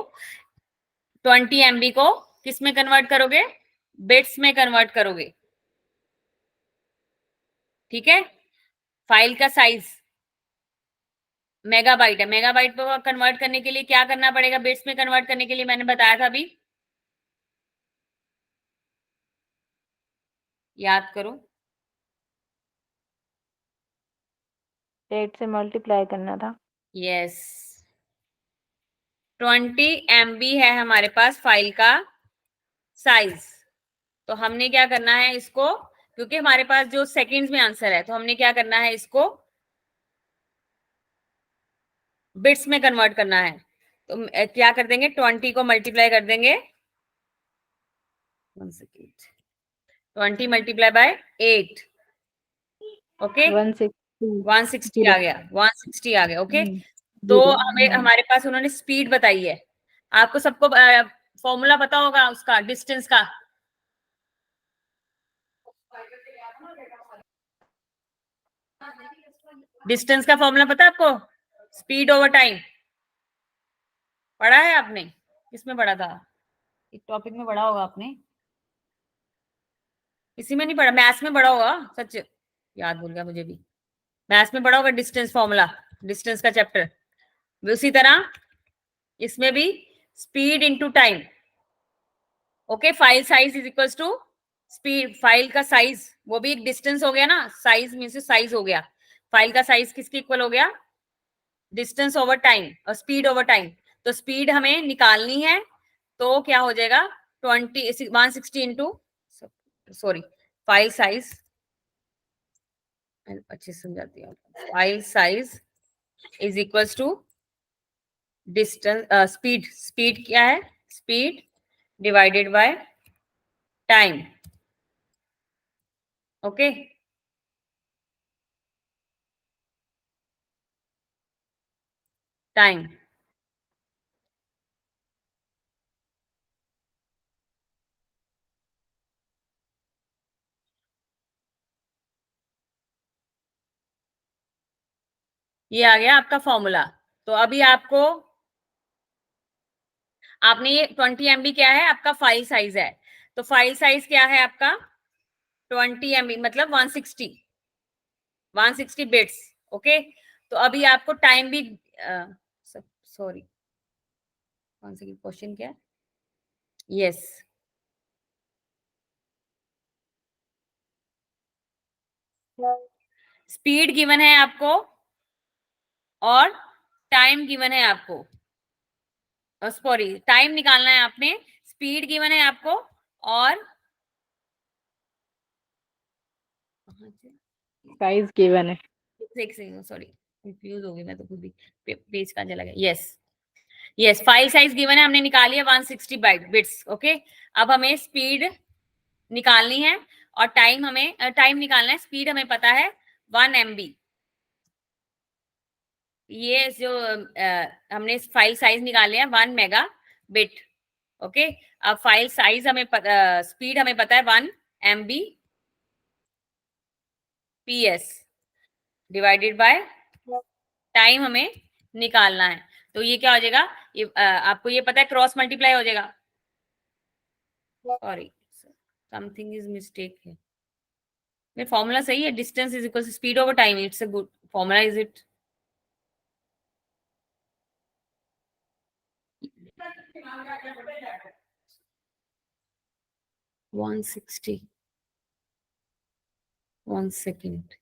20 MB को किस में कन्वर्ट करोगे, बिट्स में कन्वर्ट करोगे। ठीक है फाइल का साइज मेगाबाइट है, मेगाबाइट को कन्वर्ट करने के लिए क्या करना पड़ेगा, बिट्स में कन्वर्ट करने के लिए मैंने बताया था अभी, याद करो 8 से मल्टीप्लाई करना था। यस 20 MB है हमारे पास फाइल का साइज, तो हमने क्या करना है इसको क्योंकि हमारे पास जो सेकंड्स में आंसर है, तो हमने क्या करना है, इसको बिट्स में कन्वर्ट करना है। तो क्या कर देंगे, 20 को मल्टीप्लाई कर देंगे, 20 मल्टीप्लाई बाय 8, ओके 160 160 आ जीरो। गया, 160 आ गया, ओके। तो जीरो हमें हाँ। हमारे पास उन्होंने स्पीड बताई है, आपको सबको फॉर्मूला पता होगा उसका, डिस्टेंस का। डिस्टेंस का फॉर्मूला पता है आपको, स्पीड ओवर टाइम, पढ़ा है आपने, किसमें पढ़ा था, एक टॉपिक में पढ़ा होगा आपने, इसी में नहीं पढ़ा, मैथ्स में पढ़ा होगा, सच याद भूल गया मुझे भी, मैथ्स में पढ़ा होगा डिस्टेंस फॉर्मूला, डिस्टेंस का चैप्टर। उसी तरह इसमें भी speed into time, okay, file size is equals to speed, file का साइज वो भी एक डिस्टेंस हो गया ना, साइज मीन साइज हो गया, फाइल का साइज किसके इक्वल हो गया, डिस्टेंस ओवर टाइम और स्पीड ओवर टाइम। तो स्पीड हमें निकालनी है, तो क्या हो जाएगा 160 इंटू, सॉरी, फाइल साइज, अच्छे से समझाती हूँ, file size is equals to distance, speed, speed क्या है, speed divided by time, okay. Time, ये आ गया आपका फॉर्मूला। तो अभी आपको, आपने ये 20 MB क्या है आपका फाइल साइज है, तो फाइल साइज क्या है आपका 20 MB मतलब 160 बिट्स, ओके। तो अभी आपको टाइम भी, सॉरी, कौन सा क्वेश्चन क्या है, यस, स्पीड गिवन है आपको और टाइम गिवन है आपको, सॉरी टाइम निकालना है आपने, स्पीड गिवन है आपको और साइज गिवन है। सॉरी कंफ्यूज हो गई मैं तो खुद ही, पेज कहाँ चला गया, yes yes, file size given है, हमने निकाली है 160 बाइट बिट्स, ओके। अब हमें स्पीड निकालनी है और टाइम, हमें टाइम निकालना है, स्पीड हमें पता है 1 MB, ये जो हमने फाइल साइज निकाले हैं 1 मेगा बिट, ओके। अब फाइल साइज हमें स्पीड हमें पता है 1 MB/PS डिवाइडेड बाय टाइम हमें निकालना है। तो ये क्या हो जाएगा, ये आपको ये पता है क्रॉस मल्टीप्लाई हो जाएगा, सॉरी समथिंग इज मिस्टेक है, ये फॉर्मूला सही है, distance is equal to speed over time, it's a good formula, is it, 160, 1 second,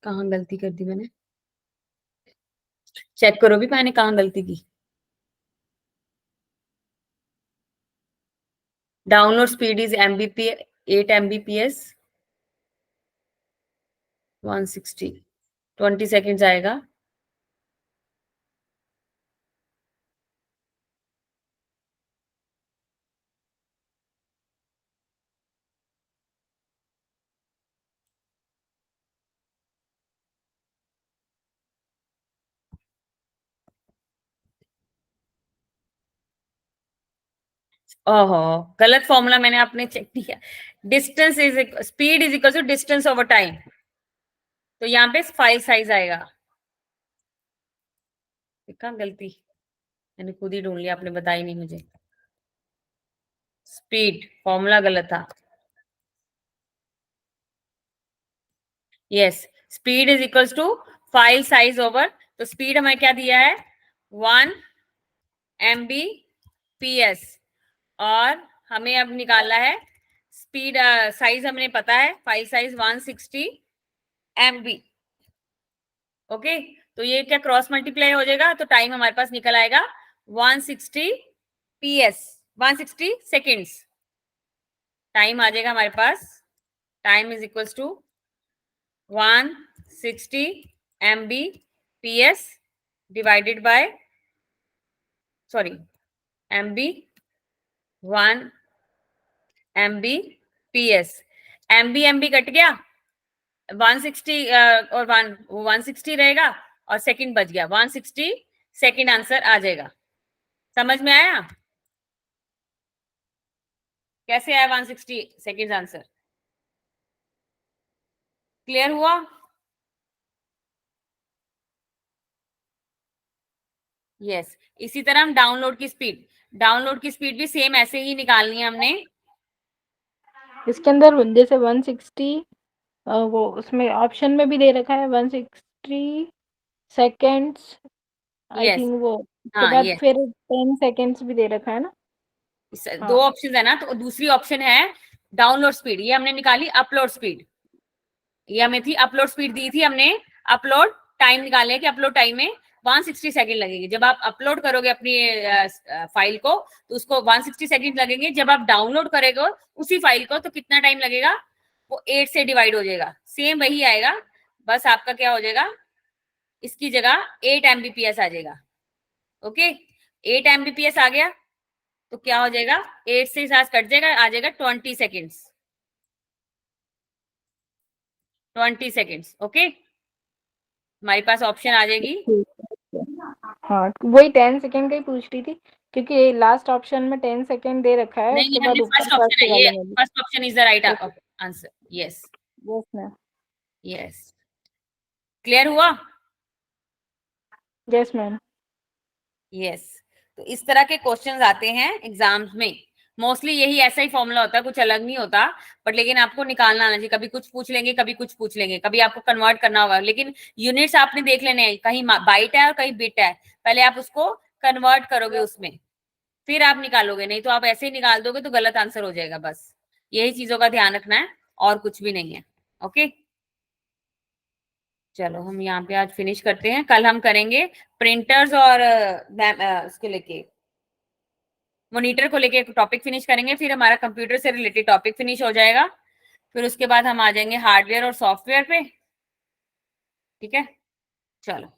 कहाँ गलती कर दी मैंने, चेक करो भी मैंने कहाँ गलती की। Download speed is MBP 8 MBPS 160, 20 seconds आएगा, ओहो गलत फॉर्मूला मैंने आपने चेक किया, distance is, speed is equal to distance over time, तो यहाँ पे फाइल साइज आएगा, देखा गलती, मैंने खुद ही ढूंढ लिया, आपने बताई नहीं मुझे, स्पीड फॉर्मूला गलत था, yes, speed is equals to file size over, तो स्पीड हमें क्या दिया है 1 MBPS, और हमें अब निकालना है स्पीड, साइज हमने पता है, फाइल साइज 160 MB, ओके। तो ये क्या क्रॉस मल्टीप्लाई हो जाएगा, तो टाइम हमारे पास निकल आएगा 160 PS 160 सेकेंड्स टाइम आ जाएगा हमारे पास. Time is equals to 160 MB/PS divided by MB 1 MB/PS. MB cut गया, 160 और 160 रहेगा और सेकंड बच गया, 160 सेकंड आंसर आ जाएगा. समझ में आया कैसे आया 160 सेकंड आंसर? क्लियर हुआ? यस. इसी तरह हम डाउनलोड की स्पीड भी सेम ऐसे ही निकालनी है हमने. इसके अंदर जैसे 160 वो उसमें ऑप्शन में भी दे रखा है 160 सेकेंड्स आई यस. थिंक वो उसके हाँ बाद यस. फिर 10 सेकेंड्स भी दे रखा है ना. दो हाँ ऑप्शन है ना, तो दूसरी ऑप्शन है डाउनलोड स्पीड. ये हमने निकाली अपलोड स्पीड. ये हमें थी अपलोड स्पीड दी थी हमने. अपलोड टाइम निकाले कि अपलोड टाइम में 160 सेकंड लगेंगे. जब आप अपलोड करोगे अपनी फाइल को तो उसको 160 सेकंड लगेंगे. जब आप डाउनलोड करेगे उसी फाइल को तो कितना टाइम लगेगा? वो 8 से डिवाइड हो जाएगा. सेम वही आएगा, बस आपका क्या हो जाएगा, इसकी जगह 8 MB/PS आ जाएगा. ओके, 8 MB/PS आ गया तो क्या हो जाएगा, 8 से साथ कट जाएगा, आ जाएगा 20 सेकेंड्स. 20 सेकेंड्स. ओके, हमारे पास ऑप्शन आ जाएगी. हाँ वही 10 सेकेंड का ही पूछ रही थी क्योंकि लास्ट ऑप्शन में 10 सेकेंड दे रखा है, नहीं उसके नहीं, बाद हमने ऊपर फर्स्ट ऑप्शन फर्स्ट है ये. वाले में भी. First option is the right okay. Answer. Yes. Yes ma'am. Yes. Clear हुआ? Yes ma'am. यस. तो इस तरह के क्वेश्चंस आते हैं एग्जाम्स में. मोस्टली यही ऐसा ही फॉर्मूला होता है, कुछ अलग नहीं होता. बट लेकिन आपको निकालना आना चाहिए. कभी कुछ पूछ लेंगे, कभी कुछ पूछ लेंगे, कभी आपको कन्वर्ट करना होगा. लेकिन यूनिट्स आपने देख लेने हैं, कहीं बाइट है और कहीं बिट है. पहले आप उसको कन्वर्ट करोगे उसमें, फिर आप निकालोगे. नहीं तो आप ऐसे ही निकाल दोगे तो गलत आंसर हो जाएगा. बस यही चीजों का ध्यान रखना है और कुछ भी नहीं है. ओके, चलो हम यहाँ पे आज फिनिश करते हैं. कल हम करेंगे प्रिंटर्स और उसके लेके मॉनिटर को लेके एक टॉपिक फिनिश करेंगे. फिर हमारा कंप्यूटर से रिलेटेड टॉपिक फिनिश हो जाएगा. फिर उसके बाद हम आ जाएंगे हार्डवेयर और सॉफ्टवेयर पे. ठीक है, चलो.